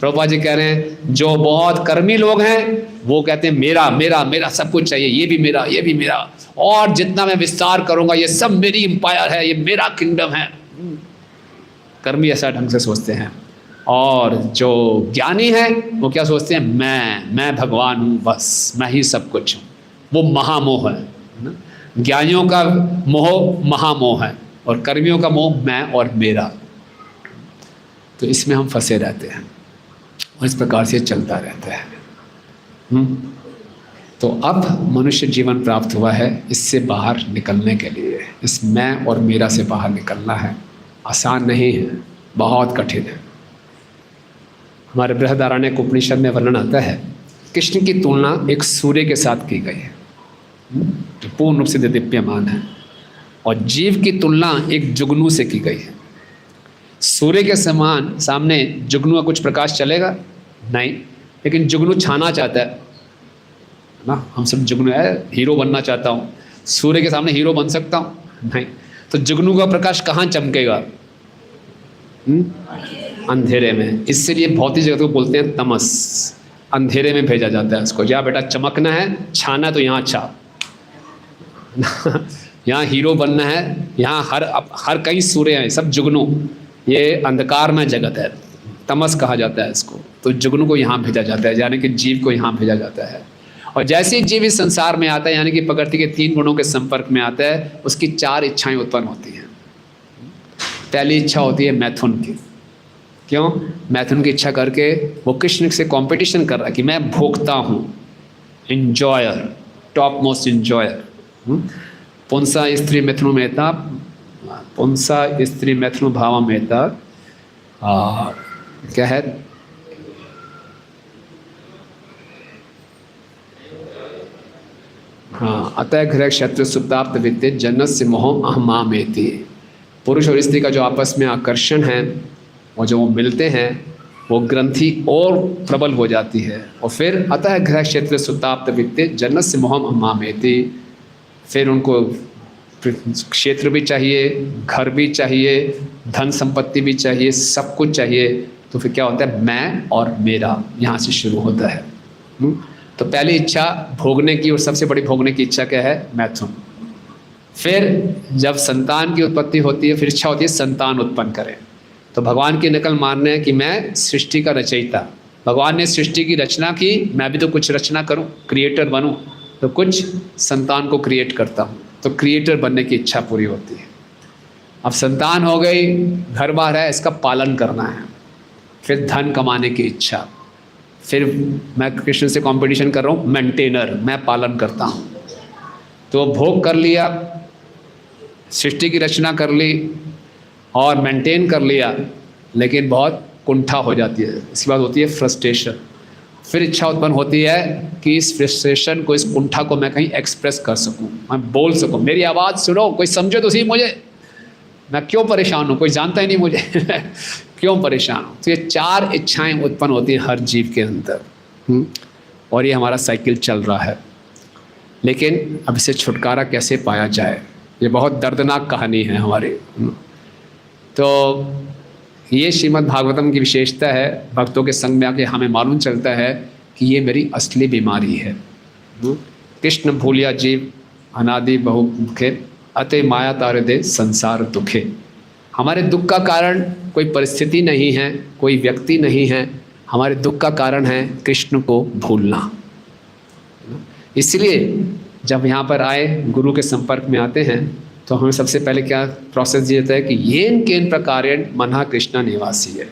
प्रभुपाद जी कह रहे हैं जो बहुत कर्मी लोग हैं वो कहते हैं मेरा मेरा मेरा सब कुछ चाहिए, ये भी मेरा, ये भी मेरा, और जितना मैं विस्तार करूंगा ये सब मेरी एम्पायर है, ये मेरा किंगडम है। कर्मी ऐसा ढंग से सोचते हैं। और जो ज्ञानी है वो क्या सोचते हैं? मैं भगवान हूँ, बस मैं ही सब कुछ हूँ। वो महामोह है। ज्ञानियों का मोह महामोह है और कर्मियों का मोह मैं और मेरा। तो इसमें हम फंसे रहते हैं और इस प्रकार से चलता रहता है। तो अब मनुष्य जीवन प्राप्त हुआ है, इससे बाहर निकलने के लिए, इस मैं और मेरा से बाहर निकलना है। आसान नहीं है, बहुत कठिन है। हमारे बृहदारण्यक उपनिषद में वर्णन आता है कृष्ण की तुलना एक सूर्य के साथ की गई है जो पूर्ण रूप से दीप्यमान है, और जीव की तुलना एक जुगनू से की गई है। सूर्य के समान सामने जुगनू का कुछ प्रकाश चलेगा नहीं, लेकिन जुगनू छाना चाहता है ना। हम सब जुगनू है, हीरो बनना चाहता हूँ, सूर्य के सामने हीरो बन सकता हूँ? नहीं। तो जुगनू का प्रकाश कहाँ चमकेगा? अंधेरे में। इसलिए भौतिक जगत को बोलते हैं तमस। अंधेरे में भेजा जाता है उसको, या बेटा चमकना है, छाना तो यहाँ छा। यहाँ हीरो बनना है, यहाँ हर कई सूर्य हैं, सब जुगनू। ये अंधकार में जगत है, तमस कहा जाता है इसको। तो जुगनू को यहाँ भेजा जाता है, यानी कि जीव को यहाँ भेजा जाता है। और जैसे ही जीव इस संसार में आता है, यानी कि प्रकृति के 3 गुणों के संपर्क में आता है, उसकी 4 इच्छाएं उत्पन्न होती हैं। पहली इच्छा होती है मैथुन की। क्यों? मैथुन की इच्छा करके वो कृष्ण से कंपटीशन कर रहा है कि मैं भोगता हूँ, इंजॉयर, टॉप मोस्ट इंजॉयर। पुंसा स्त्री मैथुनु मेहता, पुंसा स्त्री मैथुनु भाव मेहता, क्या है? हाँ, अतः गृह क्षत्र सुप्ताप्त वित्ते जन्नस्य मोह अहमामेति। पुरुष और स्त्री का जो आपस में आकर्षण है और जो वो मिलते हैं, वो ग्रंथि और प्रबल हो जाती है। और फिर अतः गृह क्षेत्र सुप्ताप्त वित्ते जन्नस्य मोह अहमामेति। फिर उनको क्षेत्र भी चाहिए, घर भी चाहिए, धन संपत्ति भी चाहिए, सब कुछ चाहिए। तो फिर क्या होता है? मैं और मेरा यहाँ से शुरू होता है। तो पहली इच्छा भोगने की, और सबसे बड़ी भोगने की इच्छा क्या है? मैथुन। फिर जब संतान की उत्पत्ति होती है, फिर इच्छा होती है संतान उत्पन्न करें। तो भगवान की नकल मानना है कि मैं सृष्टि का रचयिता, भगवान ने सृष्टि की रचना की, मैं भी तो कुछ रचना करूं, क्रिएटर बनूं, तो कुछ संतान को क्रिएट करता हूं, तो क्रिएटर बनने की इच्छा पूरी होती है। अब संतान हो गई, घर बार है, इसका पालन करना है। फिर धन कमाने की इच्छा, फिर मैं कृष्ण से कंपटीशन कर रहा हूँ, मेंटेनर, मैं पालन करता हूँ। तो भोग कर लिया, सृष्टि की रचना कर ली और मेंटेन कर लिया, लेकिन बहुत कुंठा हो जाती है। इसके बाद होती है फ्रस्ट्रेशन। फिर इच्छा उत्पन्न होती है कि इस फ्रस्ट्रेशन को, इस कुंठा को मैं कहीं एक्सप्रेस कर सकूं, मैं बोल सकूं, मेरी आवाज़ सुनो, कोई समझे तो सही मुझे, मैं क्यों परेशान हूँ, कोई जानता ही नहीं मुझे क्यों परेशान हूँ। तो ये 4 इच्छाएं उत्पन्न होती हैं हर जीव के अंदर, और ये हमारा साइकिल चल रहा है। लेकिन अब इसे छुटकारा कैसे पाया जाए, ये बहुत दर्दनाक कहानी है हमारी। तो ये श्रीमद् भागवतम की विशेषता है। भक्तों के संग में आके हमें मालूम चलता है कि ये मेरी असली बीमारी है। कृष्ण भूलिया जीव अनादि बहु दुखे, अतः माया तारे दे संसार दुखे। हमारे दुख का कारण कोई परिस्थिति नहीं है, कोई व्यक्ति नहीं है, हमारे दुख का कारण है कृष्ण को भूलना। इसलिए जब यहाँ पर आए, गुरु के संपर्क में आते हैं, तो हमें सबसे पहले क्या प्रोसेस दिया जाता है कि येन केन प्रकारेण मनः कृष्ण निवासी है।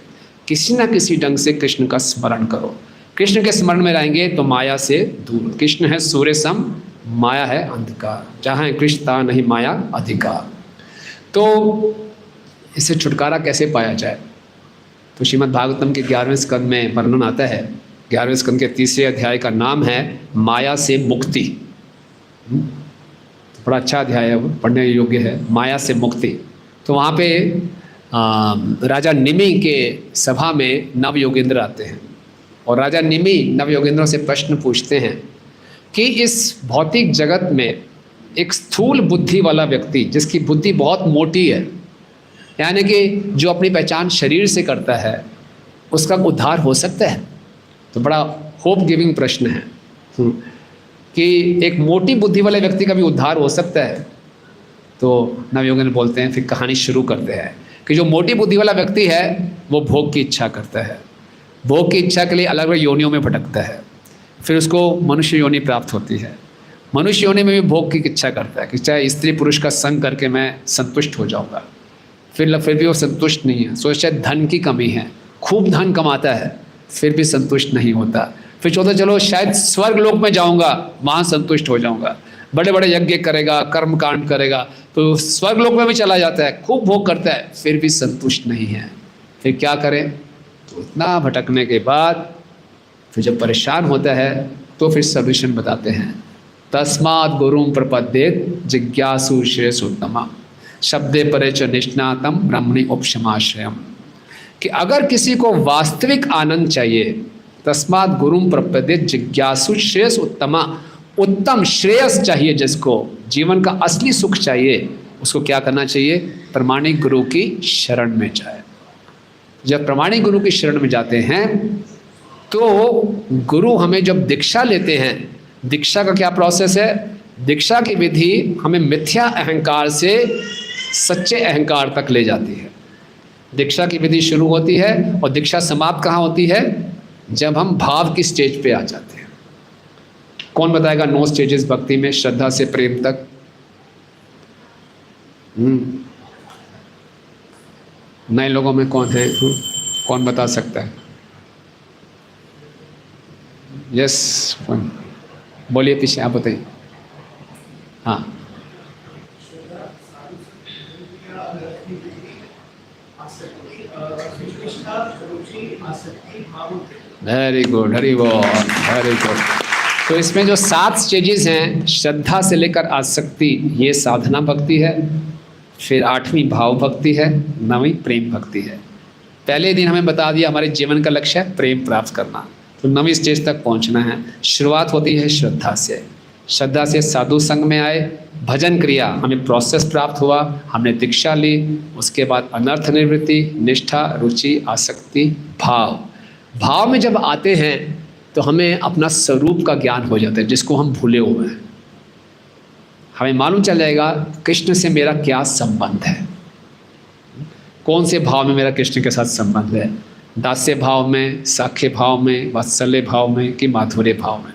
किसी न किसी ढंग से कृष्ण का स्मरण करो। कृष्ण के स्मरण में रहेंगे तो माया से दूर। कृष्ण है सूर्य सम, माया है अंधकार, जहाँ है कृष्ण तहाँ नहीं माया अधिकार। तो इससे छुटकारा कैसे पाया जाए? तो श्रीमद् भागवतम के 11वें स्कंद में वर्णन आता है। 11वें स्कंद के 3रे अध्याय का नाम है माया से मुक्ति। बड़ा अच्छा अध्याय है, वो पढ़ने योग्य है, माया से मुक्ति। तो वहाँ पे राजा निमि के सभा में नव योगेंद्र आते हैं, और राजा निमि नव योगेंद्रों से प्रश्न पूछते हैं कि इस भौतिक जगत में एक स्थूल बुद्धि वाला व्यक्ति, जिसकी बुद्धि बहुत मोटी है, यानी कि जो अपनी पहचान शरीर से करता है, उसका उद्धार हो सकता है? तो बड़ा होप गिविंग प्रश्न है कि एक मोटी बुद्धि वाले व्यक्ति का भी उद्धार हो सकता है। तो नवयोगेंद्र बोलते हैं, फिर कहानी शुरू करते हैं कि जो मोटी बुद्धि वाला व्यक्ति है वो भोग की इच्छा करता है, भोग की इच्छा के लिए अलग अलग योनियों में भटकता है, फिर उसको मनुष्य योनि प्राप्त होती है। मनुष्य योनि में भी भोग की इच्छा करता है कि चाहे स्त्री पुरुष का संग करके मैं संतुष्ट हो जाऊँगा, फिर भी वो संतुष्ट नहीं है। सोचता है धन की कमी है, खूब धन कमाता है, फिर भी संतुष्ट नहीं होता। फिर सोचता चलो शायद स्वर्ग लोक में जाऊंगा, वहाँ संतुष्ट हो जाऊंगा, बड़े बड़े यज्ञ करेगा, कर्म कांड करेगा, तो स्वर्ग लोक में भी चला जाता है, खूब भोग करता है, फिर भी संतुष्ट नहीं है। फिर क्या करें? तो इतना भटकने के बाद फिर जब परेशान होता है तो फिर सोल्यूशन बताते हैं। तस्मात् गुरुं प्रपद्येत जिज्ञासु श्रेयसोत्तमा, शब्दे परे च निष्णातम ब्रह्मणि उपशमाश्रयम्। कि अगर किसी को वास्तविक आनंद चाहिए, तस्मात् गुरुं प्रपद्येत जिज्ञासु श्रेयस उत्तमा, उत्तम श्रेयस चाहिए, जिसको जीवन का असली सुख चाहिए, उसको क्या करना चाहिए? प्रामाणिक गुरु की शरण में जाए। जब प्रामाणिक गुरु की शरण में जाते हैं तो गुरु हमें जब दीक्षा लेते हैं, दीक्षा का क्या प्रोसेस है? दीक्षा की विधि हमें मिथ्या अहंकार से सच्चे अहंकार तक ले जाती है। दीक्षा की विधि शुरू होती है और दीक्षा समाप्त कहाँ होती है? जब हम भाव की स्टेज पे आ जाते हैं। कौन बताएगा 9 स्टेजेस भक्ति में, श्रद्धा से प्रेम तक? नए लोगों में कौन है? कौन बता सकता है? यस, बोलिए, पीछे आप बताइए। हाँ, वेरी गुड, हरि बोल, वेरी गुड। तो इसमें जो 7 स्टेजेस हैं, श्रद्धा से लेकर आसक्ति, ये साधना भक्ति है। फिर 8वीं भाव भक्ति है, 9वीं प्रेम भक्ति है। पहले दिन हमें बता दिया हमारे जीवन का लक्ष्य है प्रेम प्राप्त करना, तो 9वीं स्टेज तक पहुंचना है। शुरुआत होती है श्रद्धा से। श्रद्धा से साधु संग में आए, भजन क्रिया, हमें प्रोसेस प्राप्त हुआ, हमने दीक्षा ली, उसके बाद अनर्थ निवृत्ति, निष्ठा, रुचि, आसक्ति, भाव। भाव में जब आते हैं तो हमें अपना स्वरूप का ज्ञान हो जाता है, जिसको हम भूले हुए हैं। हमें मालूम चल जाएगा कृष्ण से मेरा क्या संबंध है, कौन से भाव में मेरा कृष्ण के साथ संबंध है, दास्य भाव में, साख्य भाव में, वात्सल्य भाव में कि माधुर्य भाव में।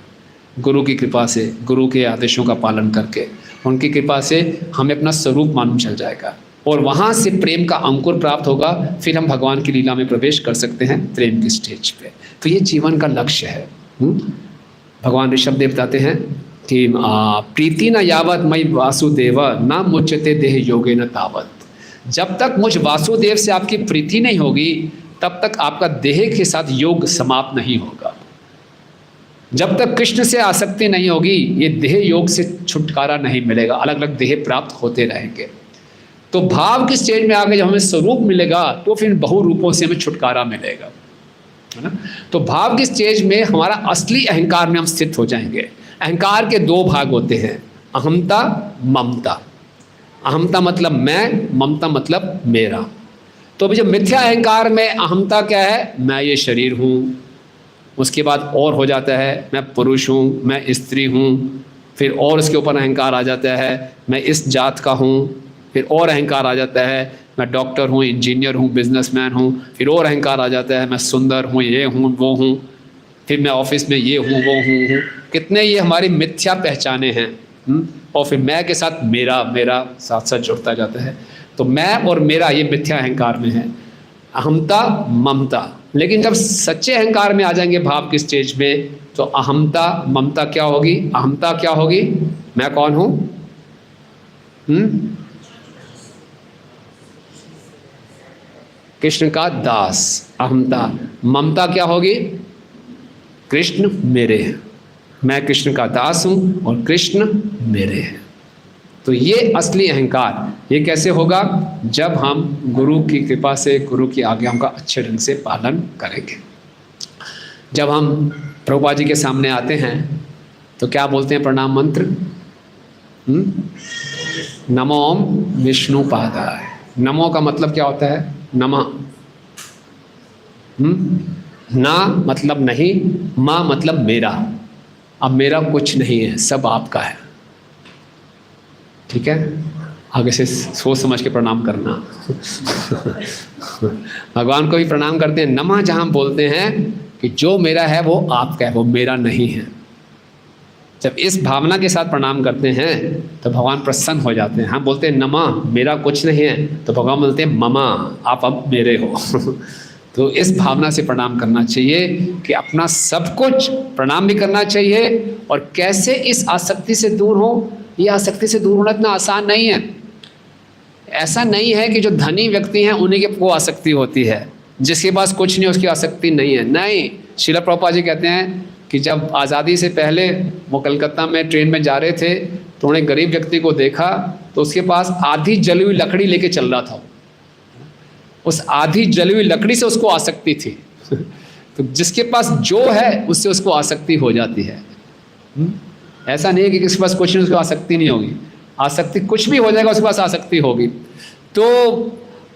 गुरु की कृपा से, गुरु के आदेशों का पालन करके, उनकी कृपा से हमें अपना स्वरूप मालूम चल जाएगा और वहाँ से प्रेम का अंकुर प्राप्त होगा। फिर हम भगवान की लीला में प्रवेश कर सकते हैं प्रेम की स्टेज पे। तो ये जीवन का लक्ष्य है। भगवान ऋषभ देव बताते हैं कि प्रीति न यावत मई वासुदेव न मुच्यते देह योगे न तावत। जब तक मुझ वासुदेव से आपकी प्रीति नहीं होगी तब तक आपका देह के साथ योग समाप्त नहीं होगा। जब तक कृष्ण से आसक्ति नहीं होगी ये देह योग से छुटकारा नहीं मिलेगा, अलग अलग देह प्राप्त होते रहेंगे। तो भाव की स्टेज में आगे जब हमें स्वरूप मिलेगा तो फिर बहु रूपों से हमें छुटकारा मिलेगा, है ना। तो भाव की स्टेज में हमारा असली अहंकार में हम स्थित हो जाएंगे। अहंकार के दो भाग होते हैं, अहमता, ममता। अहमता मतलब मैं, ममता मतलब मेरा। तो अभी जब मिथ्या अहंकार में अहमता क्या है, मैं ये शरीर हूँ, उसके बाद और हो जाता है मैं पुरुष हूँ, मैं स्त्री हूँ, फिर और उसके ऊपर अहंकार आ जाता है मैं इस जात का हूँ, फिर और अहंकार आ जाता है मैं डॉक्टर हूँ, इंजीनियर हूँ, बिजनेसमैन हूँ, फिर और अहंकार आ जाता है मैं सुंदर हूँ, ये हूँ, वो हूँ, फिर मैं ऑफिस में ये हूँ, वो हूँ। कितने ये हमारी मिथ्या पहचाने हैं। और फिर मैं के साथ मेरा मेरा साथ साथ जुड़ता जाता है। तो मैं और मेरा ये मिथ्या अहंकार में है, अहमता ममता। लेकिन जब सच्चे अहंकार में आ जाएंगे भाव की स्टेज में तो अहमता ममता क्या होगी, अहमता क्या होगी, मैं कौन हूँ, कृष्ण का दास, अहमता। ममता क्या होगी, कृष्ण मेरे हैं, मैं कृष्ण का दास हूँ और कृष्ण मेरे हैं। तो ये असली अहंकार, ये कैसे होगा, जब हम गुरु की कृपा से, गुरु की आज्ञाओं का अच्छे ढंग से पालन करेंगे। जब हम प्रभुपाद जी के सामने आते हैं तो क्या बोलते हैं प्रणाम मंत्र, नमो ओम विष्णु पादाय। नमो का मतलब क्या होता है, नमः। ना मतलब नहीं, माँ मतलब मेरा। अब मेरा कुछ नहीं है, सब आपका है, ठीक है। आगे से सोच समझ के प्रणाम करना। भगवान को भी प्रणाम करते हैं, नमः जहाँ हम बोलते हैं कि जो मेरा है वो आपका है, वो मेरा नहीं है। जब इस भावना के साथ प्रणाम करते हैं तो भगवान प्रसन्न हो जाते हैं। हम बोलते हैं नमः मेरा कुछ नहीं है, तो भगवान बोलते हैं ममा, आप अब मेरे हो। तो इस भावना से प्रणाम करना चाहिए कि अपना सब कुछ प्रणाम भी करना चाहिए। और कैसे इस आसक्ति से दूर हो, ये आसक्ति से दूर होना इतना आसान नहीं है। ऐसा नहीं है कि जो धनी व्यक्ति हैं उन्हीं के को आसक्ति होती है, जिसके पास कुछ नहीं उसकी आसक्ति नहीं है। नहीं, श्रील प्रभुपाद जी कहते हैं कि जब आज़ादी से पहले वो कलकत्ता में ट्रेन में जा रहे थे तो उन्हें गरीब व्यक्ति को देखा तो उसके पास आधी जली हुई लकड़ी लेके चल रहा था। उस आधी जली हुई लकड़ी से उसको आसक्ति थी। तो जिसके पास जो है उससे उसको आसक्ति हो जाती है। ऐसा नहीं है कि किसी के पास कुछ नहीं उसको आसक्ति नहीं होगी, आसक्ति कुछ भी हो जाएगा उसके पास आसक्ति होगी। तो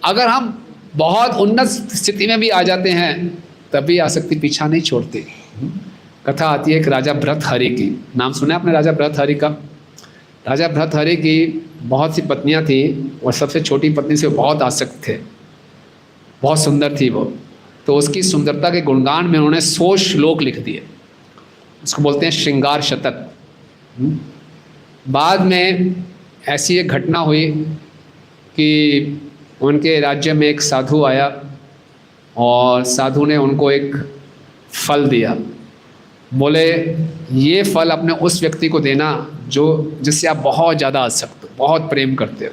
अगर हम बहुत उन्नत स्थिति में भी आ जाते हैं तभी आसक्ति पीछा नहीं छोड़ती। कथा आती है एक राजा भर्तृहरि की, नाम सुना है आपने राजा भर्तृहरि का। राजा भर्तृहरि की बहुत सी पत्नियां थी और सबसे छोटी पत्नी से बहुत आसक्त थे, बहुत सुंदर थी वो। तो उसकी सुंदरता के गुणगान में उन्होंने 100 श्लोक लिख दिए, उसको बोलते हैं श्रृंगार शतक। बाद में ऐसी एक घटना हुई कि उनके राज्य में एक साधु आया और साधु ने उनको एक फल दिया। बोले ये फल अपने उस व्यक्ति को देना जो जिससे आप बहुत ज़्यादा आसक्त हो, बहुत प्रेम करते हो।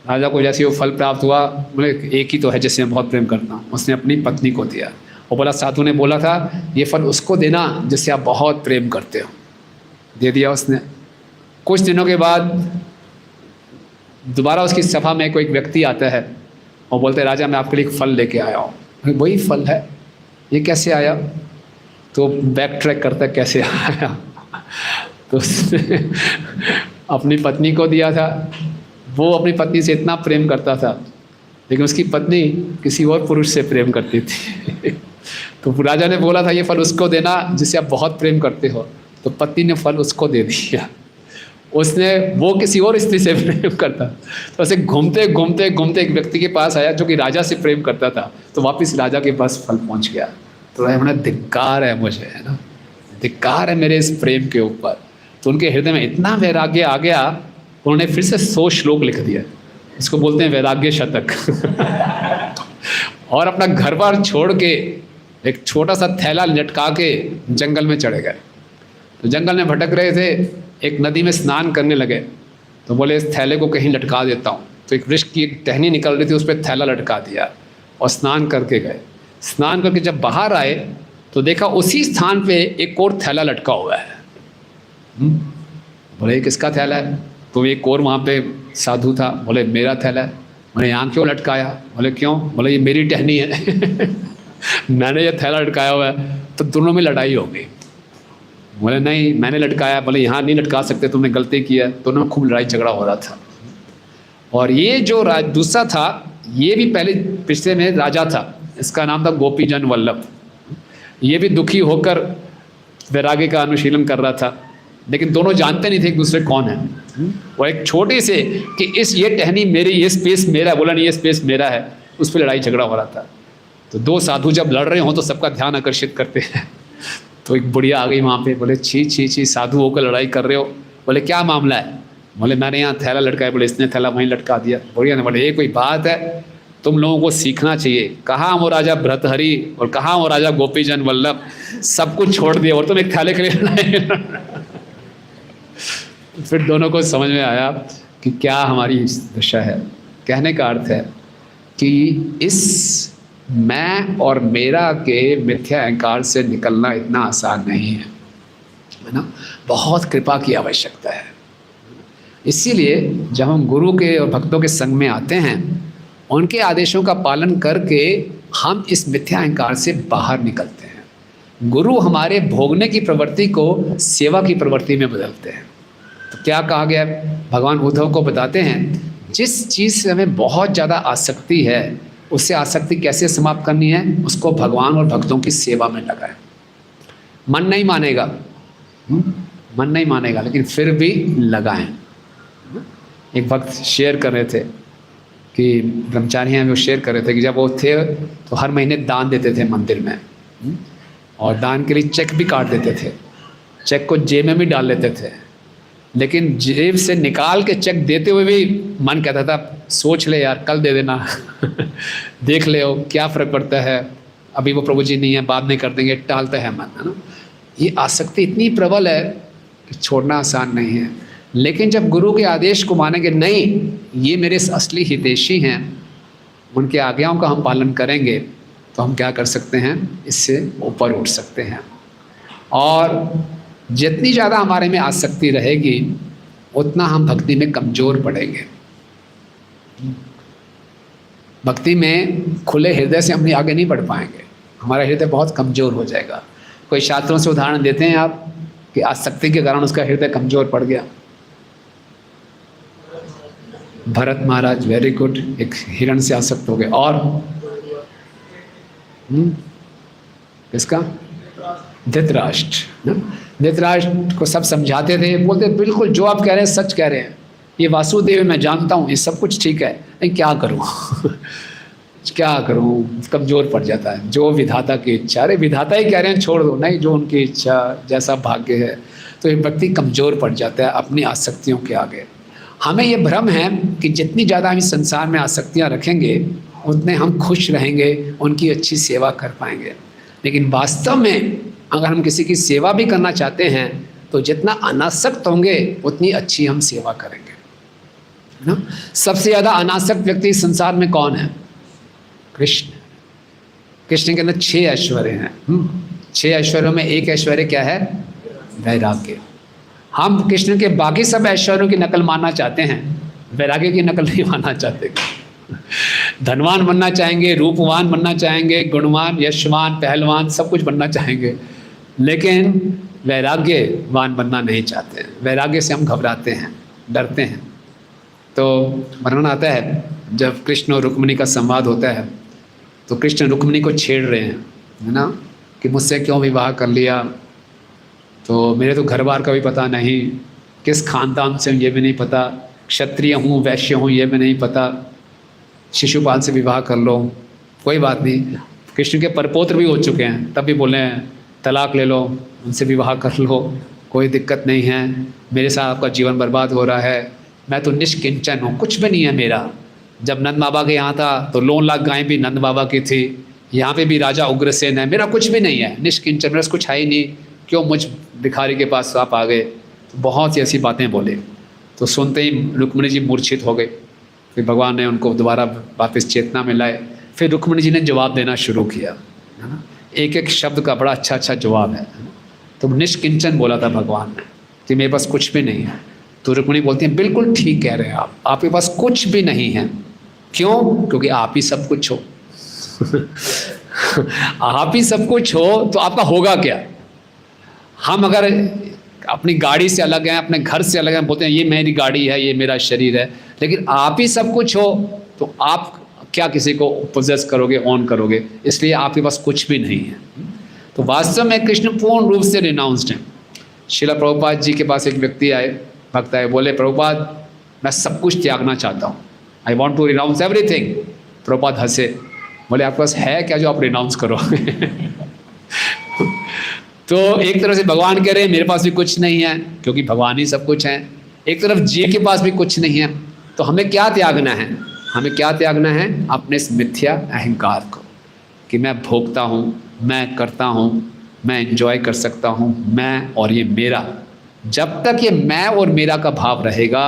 राजा को जैसे वो फल प्राप्त हुआ, बोले एक ही तो है जिससे मैं बहुत प्रेम करता हूँ। उसने अपनी पत्नी को दिया और बोला साधु ने बोला था ये फल उसको देना जिससे आप बहुत प्रेम करते हो। दे दिया उसने। कुछ दिनों के बाद दोबारा उसकी सभा में कोई एक व्यक्ति आता है और बोलते राजा मैं आपके लिए एक फल लेके आया हूँ। वही फल है, ये कैसे आया? तो बैक ट्रैक करता कैसे आया। तो उसने अपनी पत्नी को दिया था। वो अपनी पत्नी से इतना प्रेम करता था लेकिन उसकी पत्नी किसी और पुरुष से प्रेम करती थी। तो राजा ने बोला था ये फल उसको देना जिससे आप बहुत प्रेम करते हो, तो पत्नी ने फल उसको दे दिया। उसने वो किसी और स्त्री से प्रेम करता। तो ऐसे घूमते घूमते घूमते एक व्यक्ति के पास आया जो कि राजा से प्रेम करता था, तो वापस राजा के पास फल पहुंच गया। तो मैंने धिक्कार है मुझे, है ना, धिक्कार है मेरे इस प्रेम के ऊपर। तो उनके हृदय में इतना वैराग्य आ गया, उन्होंने फिर से 100 श्लोक लिख दिया, इसको बोलते हैं वैराग्य शतक। और अपना घर बार छोड़ के एक छोटा सा थैला लटका के जंगल में चढ़े गए। तो जंगल में भटक रहे थे, एक नदी में स्नान करने लगे, तो बोले इस थैले को कहीं लटका देता हूँ। तो एक वृक्ष की एक टहनी निकल रही थी, उस पर थैला लटका दिया और स्नान करके गए। स्नान करके जब बाहर आए तो देखा उसी स्थान पे एक और थैला लटका हुआ है। बोले किसका थैला है? तो एक और वहाँ पे साधु था, बोले मेरा थैला है। बोले यहाँ क्यों लटकाया? बोले क्यों? बोले ये मेरी टहनी है। मैंने ये थैला लटकाया हुआ है। तो दोनों में लड़ाई हो गई। बोले नहीं मैंने लटकाया। बोले यहाँ नहीं लटका सकते, तुमने गलती किया। दोनों खूब लड़ाई झगड़ा हो रहा था। और ये जो दूसरा था, ये भी पहले पिछले में राजा था, इसका नाम था गोपीजन वल्लभ। ये भी दुखी होकर वैराग्य का अनुशीलन कर रहा था, लेकिन दोनों जानते नहीं थे एक दूसरे कौन है। वो एक छोटे से कि ये टहनी मेरी, ये स्पेस मेरा है, बोला नहीं ये स्पेस मेरा है, उस पर लड़ाई झगड़ा हो रहा था। तो दो साधु जब लड़ रहे हों तो सबका ध्यान आकर्षित करते हैं। तो एक बुढ़िया आ गई वहाँ पे, बोले छी छी छी, साधु होकर लड़ाई कर रहे हो। बोले क्या मामला है? बोले मैंने यहाँ थैला लटकाया। बोले इसने थैला वहीं लटका दिया। बुढ़िया ने बोले ये कोई बात है, तुम लोगों को सीखना चाहिए। कहाँ वो राजा भर्तहरि और कहाँ वो राजा गोपीजन वल्लभ, सब कुछ छोड़ दिया और तुम एक थैले के लिए लड़ाई। फिर दोनों को समझ में आया कि क्या हमारी दशा है। कहने का अर्थ है कि इस मैं और मेरा के मिथ्या अहंकार से निकलना इतना आसान नहीं है ना, बहुत कृपा की आवश्यकता है। इसीलिए जब हम गुरु के और भक्तों के संग में आते हैं, उनके आदेशों का पालन करके हम इस मिथ्या अहंकार से बाहर निकलते हैं। गुरु हमारे भोगने की प्रवृत्ति को सेवा की प्रवृत्ति में बदलते हैं। तो क्या कहा गया? भगवान उद्धव को बताते हैं, जिस चीज़ से हमें बहुत ज़्यादा आसक्ति है, उससे आसक्ति कैसे समाप्त करनी है, उसको भगवान और भक्तों की सेवा में लगाएं। मन नहीं मानेगा, मन नहीं मानेगा, लेकिन फिर भी लगाएं। एक भक्त शेयर कर रहे थे कि ब्रह्मचारी हैं, वो शेयर कर रहे थे कि जब वो थे तो हर महीने दान देते थे मंदिर में, और दान के लिए चेक भी काट देते थे। चेक को जेब में भी डाल लेते थे, लेकिन जेब से निकाल के चेक देते हुए भी मन कहता था सोच ले यार, कल दे देना। देख ले हो क्या फ़र्क पड़ता है, अभी वो प्रभु जी नहीं है, बाद में कर देंगे, टालता है मन, है ना। ये आसक्ति इतनी प्रबल है कि छोड़ना आसान नहीं है। लेकिन जब गुरु के आदेश को मानेंगे, नहीं ये मेरे असली हितैषी हैं, उनके आज्ञाओं का हम पालन करेंगे, तो हम क्या कर सकते हैं, इससे ऊपर उठ सकते हैं। और जितनी ज़्यादा हमारे में आसक्ति रहेगी, उतना हम भक्ति में कमज़ोर पड़ेंगे। भक्ति में खुले हृदय से हम आगे नहीं बढ़ पाएंगे, हमारा हृदय बहुत कमज़ोर हो जाएगा। कोई शास्त्रों से उदाहरण देते हैं आप कि आसक्ति के कारण उसका हृदय कमज़ोर पड़ गया। भरत महाराज वेरी गुड, एक हिरण से आसक्त हो गए। और किसका? धृतराष्ट्र। धृतराष्ट्र को सब समझाते थे, बोलते बिल्कुल जो आप कह रहे हैं सच कह रहे हैं, ये वासुदेव मैं जानता हूँ, ये सब कुछ ठीक है, लेकिन क्या करूँ? क्या करूँ? कमज़ोर पड़ जाता है। जो विधाता की इच्छा, अरे विधाता ही कह रहे हैं छोड़ दो, नहीं जो उनकी इच्छा, जैसा भाग्य है। तो ये व्यक्ति कमज़ोर पड़ जाता है अपनी आसक्तियों के आगे। हमें ये भ्रम है कि जितनी ज़्यादा हम इस संसार में आसक्तियाँ रखेंगे, उतने हम खुश रहेंगे, उनकी अच्छी सेवा कर पाएंगे। लेकिन वास्तव में अगर हम किसी की सेवा भी करना चाहते हैं, तो जितना अनासक्त होंगे उतनी अच्छी हम सेवा करेंगे, है ना। सबसे ज़्यादा अनासक्त व्यक्ति इस संसार में कौन है? कृष्ण। कृष्ण के अंदर 6 ऐश्वर्य हैं। 6 ऐश्वर्यों में एक ऐश्वर्य क्या है? वैराग्य। हम कृष्ण के बाकी सब ऐश्वर्यों की नकल मानना चाहते हैं, वैराग्य की नकल नहीं मानना चाहते। धनवान बनना चाहेंगे, रूपवान बनना चाहेंगे, गुणवान, यशवान, पहलवान, सब कुछ बनना चाहेंगे, लेकिन वैराग्यवान बनना नहीं चाहते। वैराग्य से हम घबराते हैं, डरते हैं। तो वर्णन आता है जब कृष्ण और रुक्मिणी का संवाद होता है, तो कृष्ण रुक्मिणी को छेड़ रहे हैं, है ना, कि मुझसे क्यों विवाह कर लिया, तो मेरे तो घर बार का भी पता नहीं, किस खानदान से हूँ ये भी नहीं पता, क्षत्रिय हूँ वैश्य हूँ ये भी नहीं पता, शिशुपाल से विवाह कर लो, कोई बात नहीं। कृष्ण के परपोत्र भी हो चुके हैं, तब भी बोले हैं तलाक ले लो, उनसे विवाह कर लो, कोई दिक्कत नहीं है, मेरे साथ आपका जीवन बर्बाद हो रहा है, मैं तो निष्किंचन हूँ, कुछ भी नहीं है मेरा। जब नंद बाबा के यहाँ था तो 9 लाख गायें भी नंद बाबा की थी, यहाँ पे भी राजा उग्रसेन है, मेरा कुछ भी नहीं है, निष्किंचन, मेरा कुछ है ही नहीं, क्यों मुझ भिखारी के पास आप आ गए। तो बहुत सी ऐसी बातें बोले। तो सुनते ही रुक्मिणी जी मूर्छित हो गए। फिर भगवान ने उनको दोबारा वापस चेतना में लाए। फिर रुक्मिणी जी ने जवाब देना शुरू किया, है ना, एक एक शब्द का बड़ा अच्छा अच्छा जवाब है। तो निष्किंचन बोला था भगवान ने कि मेरे पास कुछ भी नहीं है। तो रुक्मिणी बोलती हैं बिल्कुल ठीक कह रहे हैं आप, आपके पास कुछ भी नहीं है। क्यों? क्योंकि आप ही सब कुछ हो। आप ही सब कुछ हो तो आपका होगा क्या? हम अगर अपनी गाड़ी से अलग हैं, अपने घर से अलग हैं, बोलते हैं ये मेरी गाड़ी है, ये मेरा शरीर है, लेकिन आप ही सब कुछ हो तो आप क्या किसी को पोजेस करोगे, ऑन करोगे? इसलिए आपके पास कुछ भी नहीं है। तो वास्तव में कृष्ण पूर्ण रूप से रिनाउंस्ड हैं। श्रील प्रभुपाद जी के पास एक व्यक्ति आए, भक्त आए, बोले प्रभुपाद मैं सब कुछ त्यागना चाहता हूँ, I want to renounce everything. Prabhupada हंसे, बोले आपके पास है क्या जो आप रिनाउंस करो? तो एक तरफ से भगवान कह रहे हैं मेरे पास भी कुछ नहीं है, क्योंकि भगवान ही सब कुछ है। एक तरफ जीव के पास भी कुछ नहीं है। तो हमें क्या त्यागना है? हमें क्या त्यागना है? अपने इस मिथ्या अहंकार को, कि मैं भोगता हूँ, मैं करता हूँ, मैं एंजॉय कर सकता हूँ, मैं और ये मेरा। जब तक ये मैं और मेरा का भाव रहेगा,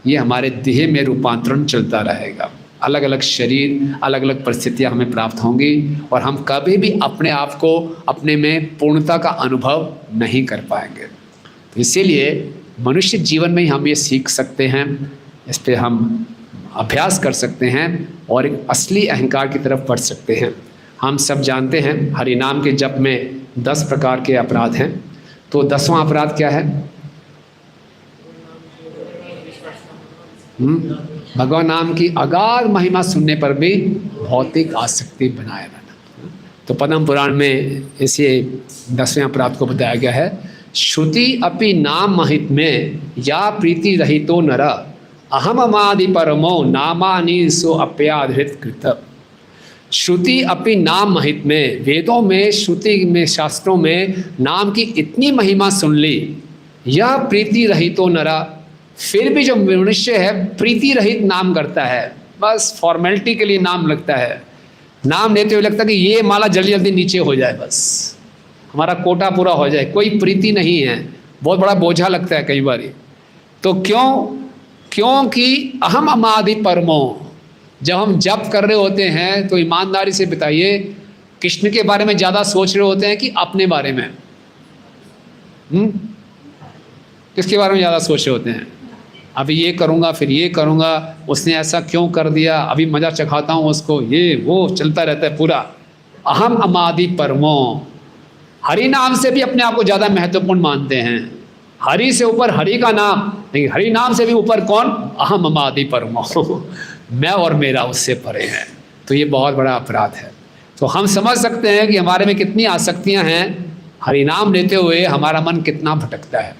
ये हमारे देह में रूपांतरण चलता रहेगा। अलग अलग शरीर, अलग अलग परिस्थितियाँ हमें प्राप्त होंगी और हम कभी भी अपने आप को, अपने में पूर्णता का अनुभव नहीं कर पाएंगे। तो इसीलिए मनुष्य जीवन में ही हम ये सीख सकते हैं, इस पर हम अभ्यास कर सकते हैं और एक असली अहंकार की तरफ बढ़ सकते हैं। हम सब जानते हैं हरि नाम के जप में 10 प्रकार के अपराध हैं। तो 10वां अपराध क्या है? भगवान नाम की अगाध महिमा सुनने पर भी भौतिक आसक्ति बनाए रहना। तो पद्म पुराण में इसे 10वें अपराध को बताया गया है। श्रुति अपि नाम महित में या प्रीति रहितो नर अहम अमादि परमो नामानि सो अप्याधृत कृत। श्रुति अपि नाम महित में, वेदों में, श्रुति में, शास्त्रों में नाम की इतनी महिमा सुन ली, यह प्रीति रहितो नरा, फिर भी जो मनुष्य है प्रीति रहित नाम करता है, बस फॉर्मेलिटी के लिए नाम लगता है। नाम लेते हुए लगता है कि ये माला जल्दी जल्दी नीचे हो जाए, बस हमारा कोटा पूरा हो जाए, कोई प्रीति नहीं है, बहुत बड़ा बोझा लगता है कई बार। तो क्यों? क्योंकि अहम अमादि परमो। जब हम जप कर रहे होते हैं तो ईमानदारी से बताइए, कृष्ण के बारे में ज़्यादा सोच रहे होते हैं कि अपने बारे में? किसके बारे में ज़्यादा सोच रहे होते हैं? अभी ये करूँगा, फिर ये करूँगा, उसने ऐसा क्यों कर दिया, अभी मज़ा चखाता हूँ उसको, ये वो चलता रहता है पूरा। अहम अमादि परमो। हरि नाम से भी अपने आप को ज़्यादा महत्वपूर्ण मानते हैं। हरि से ऊपर हरि का नाम नहीं, हरि नाम से भी ऊपर कौन? अहम अमादि परमो। मैं और मेरा उससे परे है। तो ये बहुत बड़ा अपराध है। तो हम समझ सकते हैं कि हमारे में कितनी आसक्तियां हैं, हरि नाम लेते हुए हमारा मन कितना भटकता है।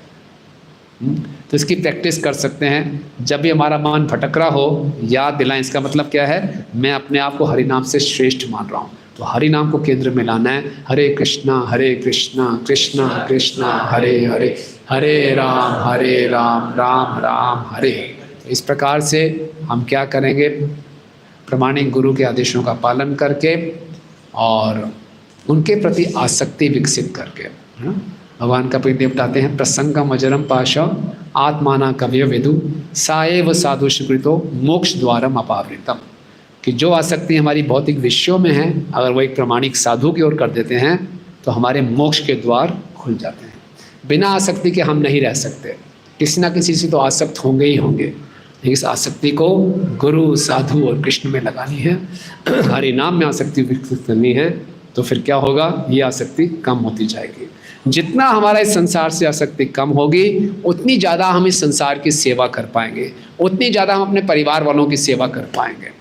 तो इसकी प्रैक्टिस कर सकते हैं। जब भी हमारा मन भटक रहा हो, याद दिलाएं इसका मतलब क्या है, मैं अपने आप को हरि नाम से श्रेष्ठ मान रहा हूँ। तो हरि नाम को केंद्र में लाना है। हरे कृष्णा कृष्णा कृष्णा हरे हरे, हरे राम राम राम हरे। इस प्रकार से हम क्या करेंगे? प्रामाणिक गुरु के आदेशों का पालन करके और उनके प्रति आसक्ति विकसित करके, भगवान का प्रीति बताते हैं, प्रसंगम अजरम पाशा आत्माना कवयो विदु साएव साधु सुकृतो मोक्ष द्वारम अपावृतम। कि जो आसक्ति हमारी भौतिक विषयों में है, अगर वो एक प्रामाणिक साधु की ओर कर देते हैं तो हमारे मोक्ष के द्वार खुल जाते हैं। बिना आसक्ति के हम नहीं रह सकते, किसी ना किसी से तो आसक्त होंगे ही होंगे। इस आसक्ति को गुरु, साधु और कृष्ण में लगानी है, हरि नाम में आसक्ति विकसित करनी है। तो फिर क्या होगा? ये आसक्ति कम होती जाएगी। जितना हमारा इस संसार से आसक्ति कम होगी, उतनी ज़्यादा हम इस संसार की सेवा कर पाएंगे, उतनी ज़्यादा हम अपने परिवार वालों की सेवा कर पाएंगे।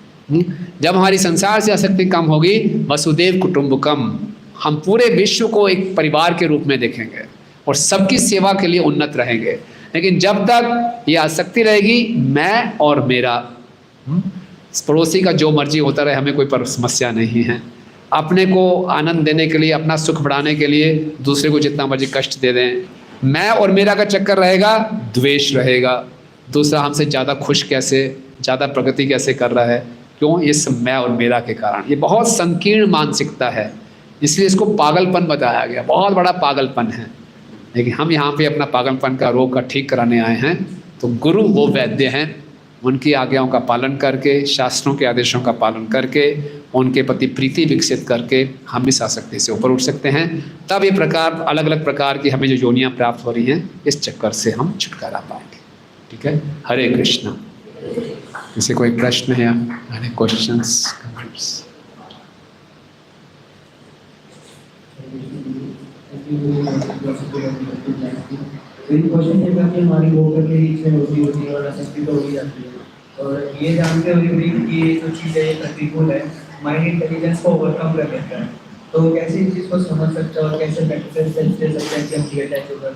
जब हमारी संसार से आसक्ति कम होगी, वसुदेव कुटुंबकम, हम पूरे विश्व को एक परिवार के रूप में देखेंगे और सबकी सेवा के लिए उन्नत रहेंगे। लेकिन जब तक ये आसक्ति रहेगी मैं और मेरा, पड़ोसी का जो मर्जी होता रहे, हमें कोई समस्या नहीं है। अपने को आनंद देने के लिए, अपना सुख बढ़ाने के लिए दूसरे को जितना मर्जी कष्ट दे दें, मैं और मेरा का चक्कर रहेगा, द्वेष रहेगा। दूसरा हमसे ज़्यादा खुश कैसे, ज़्यादा प्रगति कैसे कर रहा है, क्यों? ये सब मैं और मेरा के कारण। ये बहुत संकीर्ण मानसिकता है, इसलिए इसको पागलपन बताया गया, बहुत बड़ा पागलपन है। लेकिन हम यहाँ पे अपना पागलपन का रोग का ठीक कराने आए हैं। तो गुरु वो वैद्य हैं, उनकी आज्ञाओं का पालन करके, शास्त्रों के आदेशों का पालन करके, उनके प्रति प्रीति विकसित करके हम इस आसक्ति से ऊपर उठ सकते हैं। तब ये प्रकार, अलग अलग प्रकार की हमें जो योनियाँ प्राप्त हो रही हैं, इस चक्कर से हम छुटकारा पाएंगे। ठीक है, हरे कृष्णा। किसी कोई प्रश्न है? अरे क्वेश्चंस, कमेंट्स? क्वेश्चन ये था कि हमारी होकर के बीच में होती है और आसक्ति तो हो ही जाती है, और ये जानते हुए भी कि ये जो चीज़ है ये प्रतिकूल है, माइंड इंटेलिजेंस को ओवरकम कर लेता है, तो कैसे इस चीज़ को समझ सकते हैं और कैसे प्रैक्टिस दे सकते हैं कि हम डिटैच होकर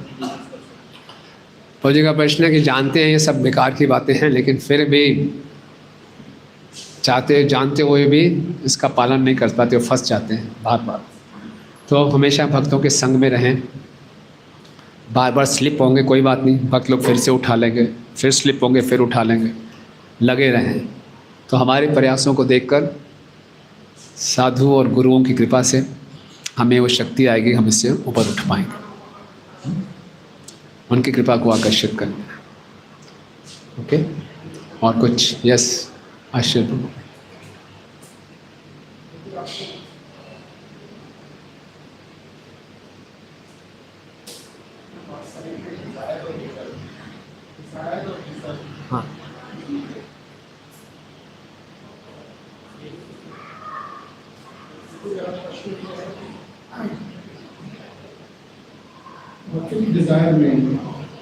फौजी का प्रश्न है कि जानते हैं ये सब बेकार की बातें हैं, लेकिन फिर भी जानते हुए भी इसका पालन नहीं कर पाते और फंस जाते हैं बार बार। तो हमेशा भक्तों के संग में रहें। बार बार स्लिप होंगे, कोई बात नहीं, भक्त लोग फिर से उठा लेंगे, फिर स्लिप होंगे, फिर उठा लेंगे, लगे रहें। तो हमारे प्रयासों को देखकर साधु और गुरुओं की कृपा से हमें वो शक्ति आएगी, हम इससे ऊपर उठ पाएंगे। उनकी कृपा को आकर्षित करें। ओके, और कुछ? यस, आशीर्वाद। हाँ, डिजायर में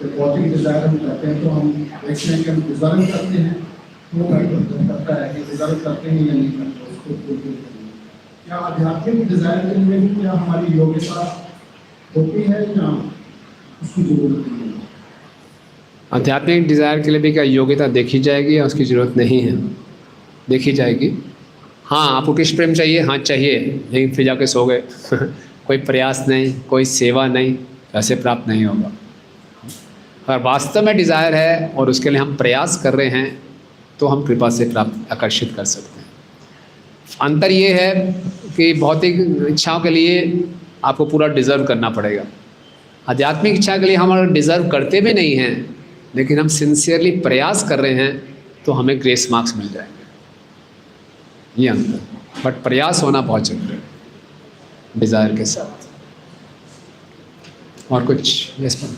पॉजिटिव डिजायर हम करते हैं, तो हम देखते हैं कि हम डिजायर करते हैं, वो करता है कि डिजायर करते हैं या नहीं करते, उसको फुलफिल करते हैं। क्या आध्यात्मिक डिजायर में भी क्या हमारी योग्यता होती है या उसकी जरूरत नहीं है? आध्यात्मिक डिज़ायर के लिए भी क्या योग्यता देखी जाएगी या उसकी ज़रूरत नहीं है? देखी जाएगी। हाँ, आपको कृष्ण प्रेम चाहिए? हाँ चाहिए, लेकिन फिर जाके सो गए कोई प्रयास नहीं, कोई सेवा नहीं, ऐसे प्राप्त नहीं होगा। अगर वास्तव में डिज़ायर है और उसके लिए हम प्रयास कर रहे हैं, तो हम कृपा से प्राप्त आकर्षित कर सकते हैं। अंतर ये है कि भौतिक इच्छाओं के लिए आपको पूरा डिज़र्व करना पड़ेगा। आध्यात्मिक इच्छा के लिए हम अगर डिज़र्व करते भी नहीं हैं, लेकिन हम सिंसियरली प्रयास कर रहे हैं, तो हमें ग्रेस मार्क्स मिल जाएंगे। ये अंतर, बट प्रयास होना बहुत जरूरी है डिज़ायर के साथ। और कुछ? Yes ma'am.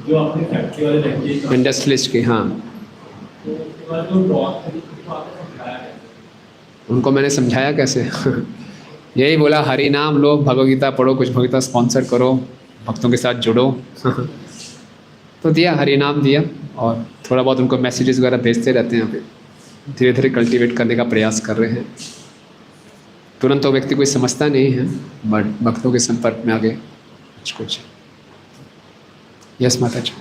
जो आपने फैक्ट्री वाले व्यक्ति इंडस्ट्रियलिस्ट की, हाँ, उनको मैंने समझाया कैसे यही बोला, हरि नाम लो, भगवगीता पढ़ो, कुछ भगवगीता स्पॉन्सर करो, भक्तों के साथ जुड़ो तो दिया, हरि नाम दिया, और थोड़ा बहुत उनको मैसेजेस वगैरह भेजते रहते हैं। अभी धीरे धीरे कल्टीवेट करने का प्रयास कर रहे हैं। तुरंत तो व्यक्ति कोई समझता नहीं है, बट भक्तों के संपर्क में आगे कुछ। यस माता जी।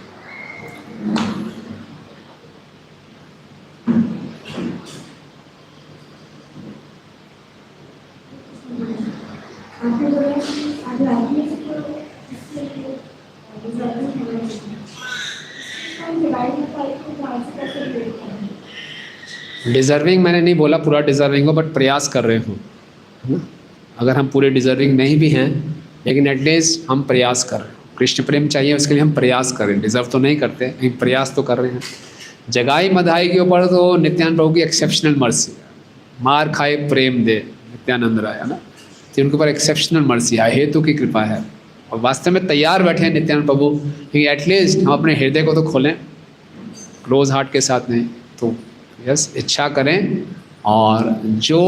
डिज़र्विंग मैंने नहीं बोला पूरा डिज़र्विंग हो, बट प्रयास कर रहे हो, है ना? अगर हम पूरे डिज़र्विंग नहीं भी हैं, लेकिन एटलीस्ट हम प्रयास कर रहे हैं। कृष्ण प्रेम चाहिए, उसके लिए हम प्रयास कर रहे हैं। डिज़र्व तो नहीं करते, लेकिन प्रयास तो कर रहे हैं। जगाई मधाई के ऊपर तो नित्यानंद प्रभु की एक्सेप्शनल मर्सी, मार खाए प्रेम दे, नित्यानंद राय, है ना? तो उनके ऊपर एक्सेप्शनल मर्सी है, हेतु की कृपा है, और वास्तव में तैयार बैठे हैं नित्यानंद प्रभु कि एटलीस्ट हम अपने हृदय को तो खोलें, क्लोज हार्ट के साथ नहीं। तो यस, इच्छा करें, और जो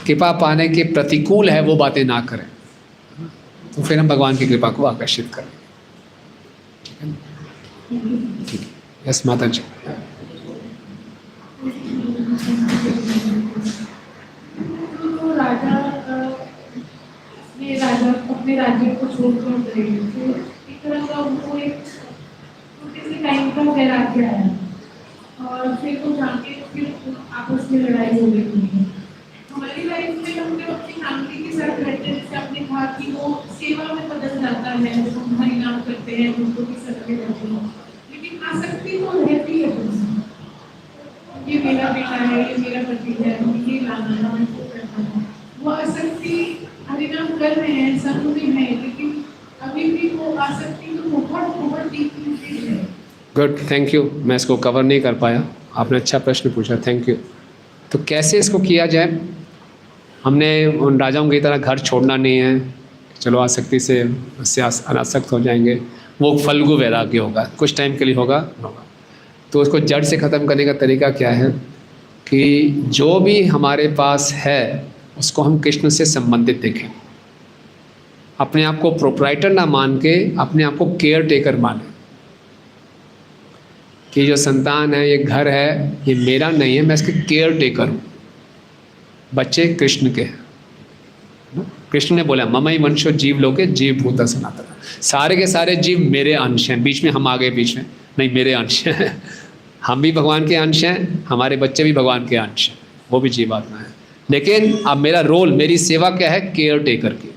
कृपा पाने के प्रतिकूल है वो बातें ना करें, तो फिर हम भगवान की कृपा को आकर्षित करें। ठीक है, ठीक है। यस माता जी। अपने राज्य को छोड़कर गए, तो एक तरह का उनको एक छोटे से टाइम का वैराग्य आया और फिर वो जाके फिर आपस में लड़ाई हो गई थी। हमारी लाइफ में हम जब अपनी फैमिली के साथ रहते हैं, जैसे आपने कहा कि वो सेवा में बदल जाता है, जब हम हरि नाम करते हैं दूसरों की सर्वे करते हैं, लेकिन आसक्ति तो रहती है उसमें। ये मेरा बेटा है, ये मेरा पति है, ये लाना है, हमको करना है। वो आसक्ति हरि नाम कर रहे हैं, संग में है, लेकिन अभी भी वो आसक्ति तो बहुत बहुत डीपली है। Good, thank you. मैं इसको कवर नहीं कर पाया, आपने अच्छा प्रश्न पूछा, थैंक यू। तो कैसे इसको किया जाए? हमने उन राजाओं की तरह घर छोड़ना नहीं है, चलो आसक्ति से उससे अनासक्त हो जाएंगे, वो फल्गु वैराग्य होगा, कुछ टाइम के लिए होगा। तो उसको जड़ से ख़त्म करने का तरीका क्या है कि जो भी हमारे पास है उसको हम कृष्ण से संबंधित देखें, अपने आप को प्रोप्राइटर ना मान के अपने आप को केयर टेकर माने कि जो संतान है, ये घर है, ये मेरा नहीं है, मैं इसके केयर टेकर हूँ। बच्चे कृष्ण के हैं। कृष्ण ने बोला ममई वंशो जीव लोके जीव भूत सनातन, सारे के सारे जीव मेरे अंश हैं। बीच में हम आ गए, बीच में नहीं, मेरे अंश हैं। हम भी भगवान के अंश हैं, हमारे बच्चे भी भगवान के अंश हैं, वो भी जीवात्मा है। लेकिन अब मेरा रोल, मेरी सेवा क्या है? केयर टेकर की।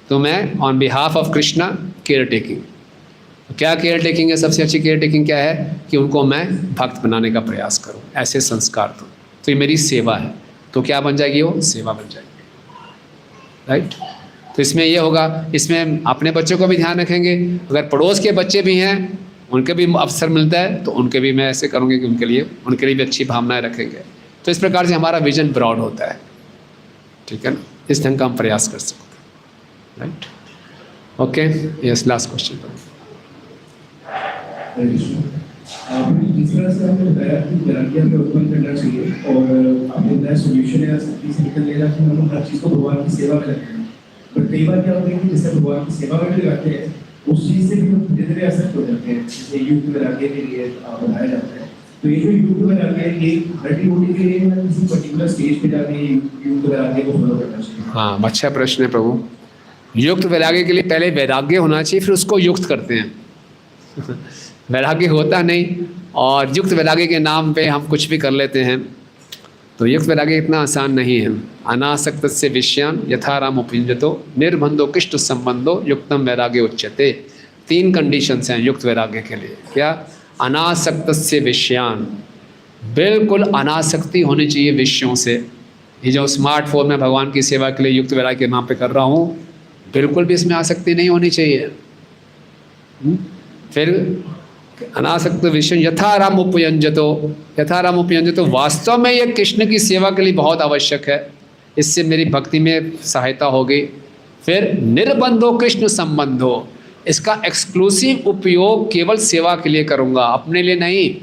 तो मैं on behalf of Krishna care taking. क्या केयर टेकिंग है? सबसे अच्छी केयर टेकिंग क्या है कि उनको मैं भक्त बनाने का प्रयास करूं, ऐसे संस्कार दूं। तो ये मेरी सेवा है। तो क्या बन जाएगी? वो सेवा बन जाएगी, राइट। तो इसमें ये होगा, इसमें अपने बच्चों का भी ध्यान रखेंगे, अगर पड़ोस के बच्चे भी हैं उनके भी अवसर मिलता है तो उनके भी मैं ऐसे करूँगी कि उनके लिए भी अच्छी भावनाएँ रखेंगे। तो इस प्रकार से हमारा विजन ब्रॉड होता है, ठीक है ना। इस ढंग का हम प्रयास कर सकते हैं, right. Okay, yes, last question. जिस तरह से आपने बताया कि वैराग्य हमें उत्पन्न करना चाहिए और आपने बताया सोल्यूशन है आसक्ति से निकल लेना कि हम हर चीज़ को भगवान की सेवा में लगते हैं। बट कई बार क्या होता है कि जैसे भगवान की सेवा में भी लगाते हैं, उस चीज़ से भी हम धीरे धीरे आसक्त हो जाते हैं। जैसे युक्त वैराग्य के लिए बताया जाता है, तो ये जो युक्त वैराग्य है, ये हर डिवोटी के लिए किसी पर्टिकुलर स्टेज पे जाके युक्त वैराग्य को फॉलो करना चाहिए? हाँ, अच्छा प्रश्न है प्रभु। युक्त वैराग्य के लिए पहले वैराग्य होना चाहिए, फिर उसको युक्त करते हैं। वैराग्य होता नहीं और युक्त वैराग्य के नाम पे हम कुछ भी कर लेते हैं। तो युक्त वैराग्य इतना आसान नहीं है। अनासक्त से विषयान यथा राम उपयुज्यतो निर्बंधो कृष्ण संबंधो युक्तम वैराग्य उच्यते। 3 कंडीशंस हैं युक्त वैराग्य के लिए। क्या? अनासक्त से विषयान, बिल्कुल अनासक्ति होनी चाहिए विषयों से। ये जो स्मार्टफोन में भगवान की सेवा के लिए युक्त वैराग्य के नाम पे कर रहा हूँ, बिल्कुल भी इसमें आसक्ति नहीं होनी चाहिए। फिर अनासक्त विषय यथा राम उपयुज्यतो, यथा राम उपयुज्यतो वास्तव में ये कृष्ण की सेवा के लिए बहुत आवश्यक है, इससे मेरी भक्ति में सहायता होगी। फिर निर्बंधो कृष्ण संबंधो, इसका एक्सक्लूसिव उपयोग केवल सेवा के लिए करूँगा, अपने लिए नहीं।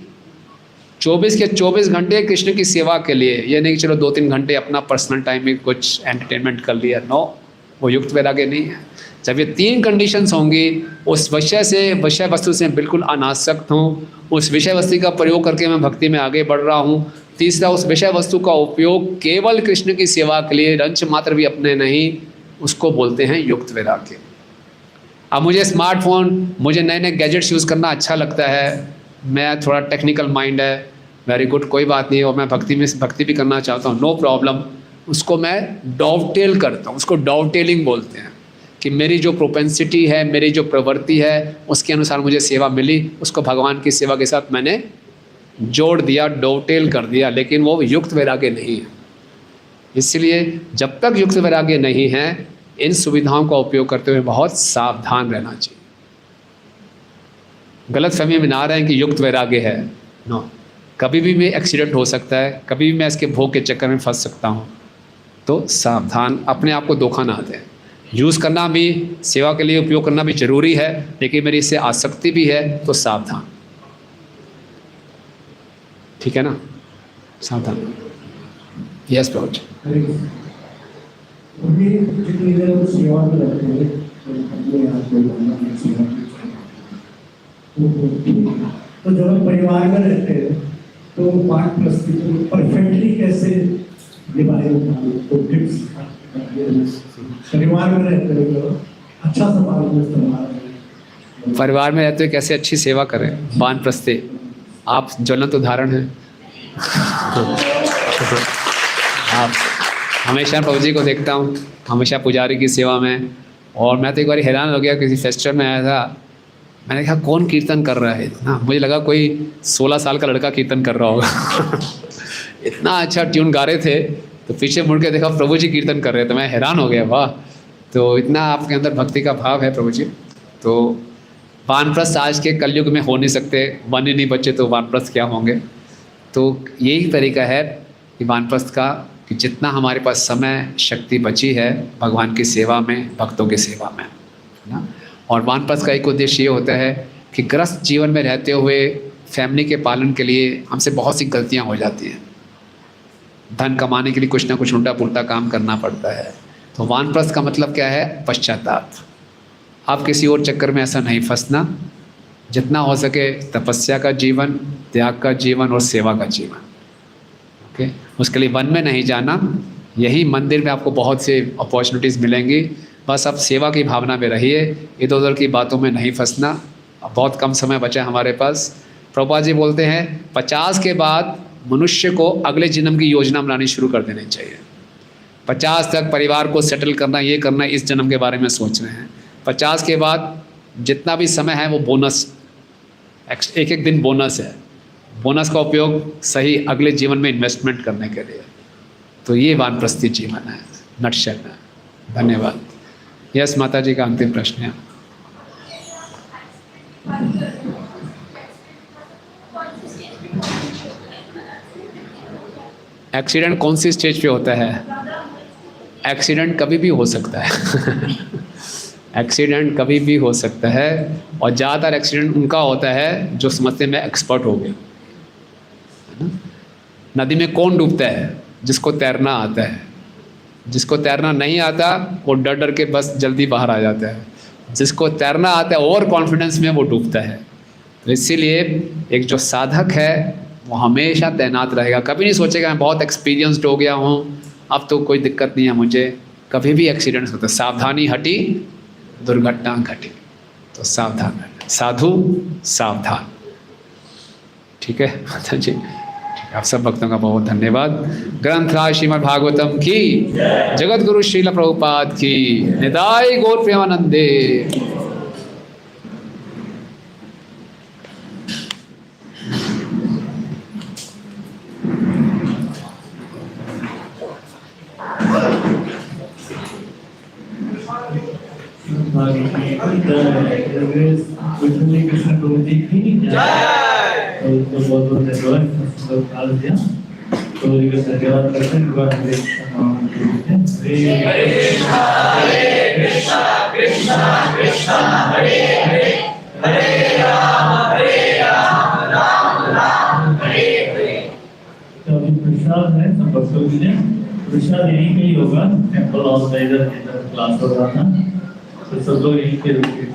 24 के 24 घंटे कृष्ण की सेवा के लिए, ये नहीं कि चलो 2-3 घंटे अपना पर्सनल टाइम में कुछ एंटरटेनमेंट कर लिया। नो, वो युक्त वैराग्य नहीं है। जब ये 3 कंडीशंस होंगी, उस विषय वस्तु से बिल्कुल अनासक्त हूँ, उस विषय वस्तु का प्रयोग करके मैं भक्ति में आगे बढ़ रहा हूँ। तीसरा, उस विषय वस्तु का उपयोग केवल कृष्ण की सेवा के लिए, रंच मात्र भी अपने नहीं, उसको बोलते हैं युक्त वैराग्य। अब मुझे स्मार्टफोन, मुझे नए नए गैजेट्स यूज़ करना अच्छा लगता है, मैं थोड़ा टेक्निकल माइंड है, वेरी गुड, कोई बात नहीं, और मैं भक्ति भी करना चाहता हूँ, नो प्रॉब्लम। उसको मैं डॉवटेल करता हूँ, उसको डॉवटेलिंग बोलते हैं कि मेरी जो प्रोपेंसिटी है, मेरी जो प्रवृत्ति है, उसके अनुसार मुझे सेवा मिली, उसको भगवान की सेवा के साथ मैंने जोड़ दिया, डॉवटेल कर दिया, लेकिन वो युक्त वैराग्य नहीं है। इसलिए जब तक युक्त वैराग्य नहीं है, इन सुविधाओं का उपयोग करते हुए बहुत सावधान रहना चाहिए। गलत फहमी में ना रहें कि युक्त वैराग्य है, नो। कभी भी मैं एक्सीडेंट हो सकता है, कभी भी मैं इसके भोग के चक्कर में फंस सकता हूँ। तो सावधान, अपने आप को धोखा ना दें। यूज़ करना भी, सेवा के लिए उपयोग करना भी जरूरी है, लेकिन मेरी इससे आसक्ति भी है, तो सावधान, ठीक है ना, सावधान। यस प्रभु। जितनी देर वो सेवा में लगते हैं, तो जब हम परिवार में रहते हैं तो 5+3 परफेक्टली कैसे निभाए, तो टिप्स परिवार में रहते हो अच्छा सा पालन इस्तेमाल परिवार में रहते हुए कैसे अच्छी सेवा करें, वानप्रस्थी आप ज्वलंत उदाहरण हैं। आप हमेशा प्रभु जी को देखता हूँ, हमेशा पुजारी की सेवा में। और मैं तो एक बार हैरान हो गया, किसी फेस्टिवल में आया था, मैंने कहा कौन कीर्तन कर रहा है इतना, मुझे लगा कोई 16 साल का लड़का कीर्तन कर रहा होगा। इतना अच्छा ट्यून गा रहे थे, तो पीछे मुड़ के देखा प्रभु जी कीर्तन कर रहे थे, मैं हैरान हो गया, वाह। तो इतना आपके अंदर भक्ति का भाव है प्रभु जी। तो वानप्रस्थ आज के कलयुग में हो नहीं सकते, वन ही नहीं बचे तो वानप्रस्थ क्या होंगे। तो यही तरीका है कि वानप्रस्थ का, कि जितना हमारे पास समय शक्ति बची है भगवान की सेवा में, भक्तों की सेवा में, है ना। और वानप्रस्थ का एक उद्देश्य ये होता है कि ग्रस्त जीवन में रहते हुए फैमिली के पालन के लिए हमसे बहुत सी गलतियाँ हो जाती हैं। धन कमाने के लिए कुछ ना कुछ उल्टा पुल्टा काम करना पड़ता है। तो वानप्रस्थ का मतलब क्या है? पश्चाताप। आप किसी और चक्कर में ऐसा नहीं फंसना, जितना हो सके तपस्या का जीवन, त्याग का जीवन और सेवा का जीवन। ओके, उसके लिए वन में नहीं जाना, यही मंदिर में आपको बहुत से अपॉर्चुनिटीज़ मिलेंगी। बस आप सेवा की भावना में रहिए, इधर उधर की बातों में नहीं फंसना। अब बहुत कम समय बचा है हमारे पास। प्रभुपाद जी बोलते हैं 50 के बाद मनुष्य को अगले जन्म की योजना बनानी शुरू कर देनी चाहिए। 50 तक परिवार को सेटल करना, ये करना, इस जन्म के बारे में सोच रहे हैं। 50 के बाद जितना भी समय है वो बोनस, एक एक दिन बोनस है। बोनस का उपयोग सही अगले जीवन में इन्वेस्टमेंट करने के लिए। तो ये वानप्रस्थी जीवन है नटशल में। धन्यवाद। यस माता जी का अंतिम प्रश्न है। एक्सीडेंट कौन सी स्टेज पे होता है? एक्सीडेंट कभी भी हो सकता है। एक्सीडेंट कभी भी हो सकता है, और ज़्यादातर एक्सीडेंट उनका होता है जो समझते में एक्सपर्ट हो गए। नदी में कौन डूबता है? जिसको तैरना आता है। जिसको तैरना नहीं आता वो डर डर के बस जल्दी बाहर आ जाता है। जिसको तैरना आता है ओवर कॉन्फिडेंस में वो डूबता है। तो इसीलिए एक जो साधक है वो हमेशा तैनात रहेगा, कभी नहीं सोचेगा मैं बहुत एक्सपीरियंस्ड हो गया हूँ, अब तो कोई दिक्कत नहीं है मुझे। कभी भी एक्सीडेंट्स होता है, सावधानी हटी दुर्घटना घटी। तो सावधान, साधु सावधान। ठीक है माता जी, आप सब भक्तों का बहुत धन्यवाद। ग्रंथराज श्रीमद् भागवतम की, जगत गुरु श्रील प्रभुपाद की, निताई गौर प्रेमानंदे। बहुत बहुत धन्यवाद। तो धन्यवाद करते हैं। प्रसाद है सब भक्तों के लिए, प्रसाद यहीं पे ही होगा। टेम्पल ऑफ इधर क्लास हो रहा था, तो सब लोग यहीं पे रुके।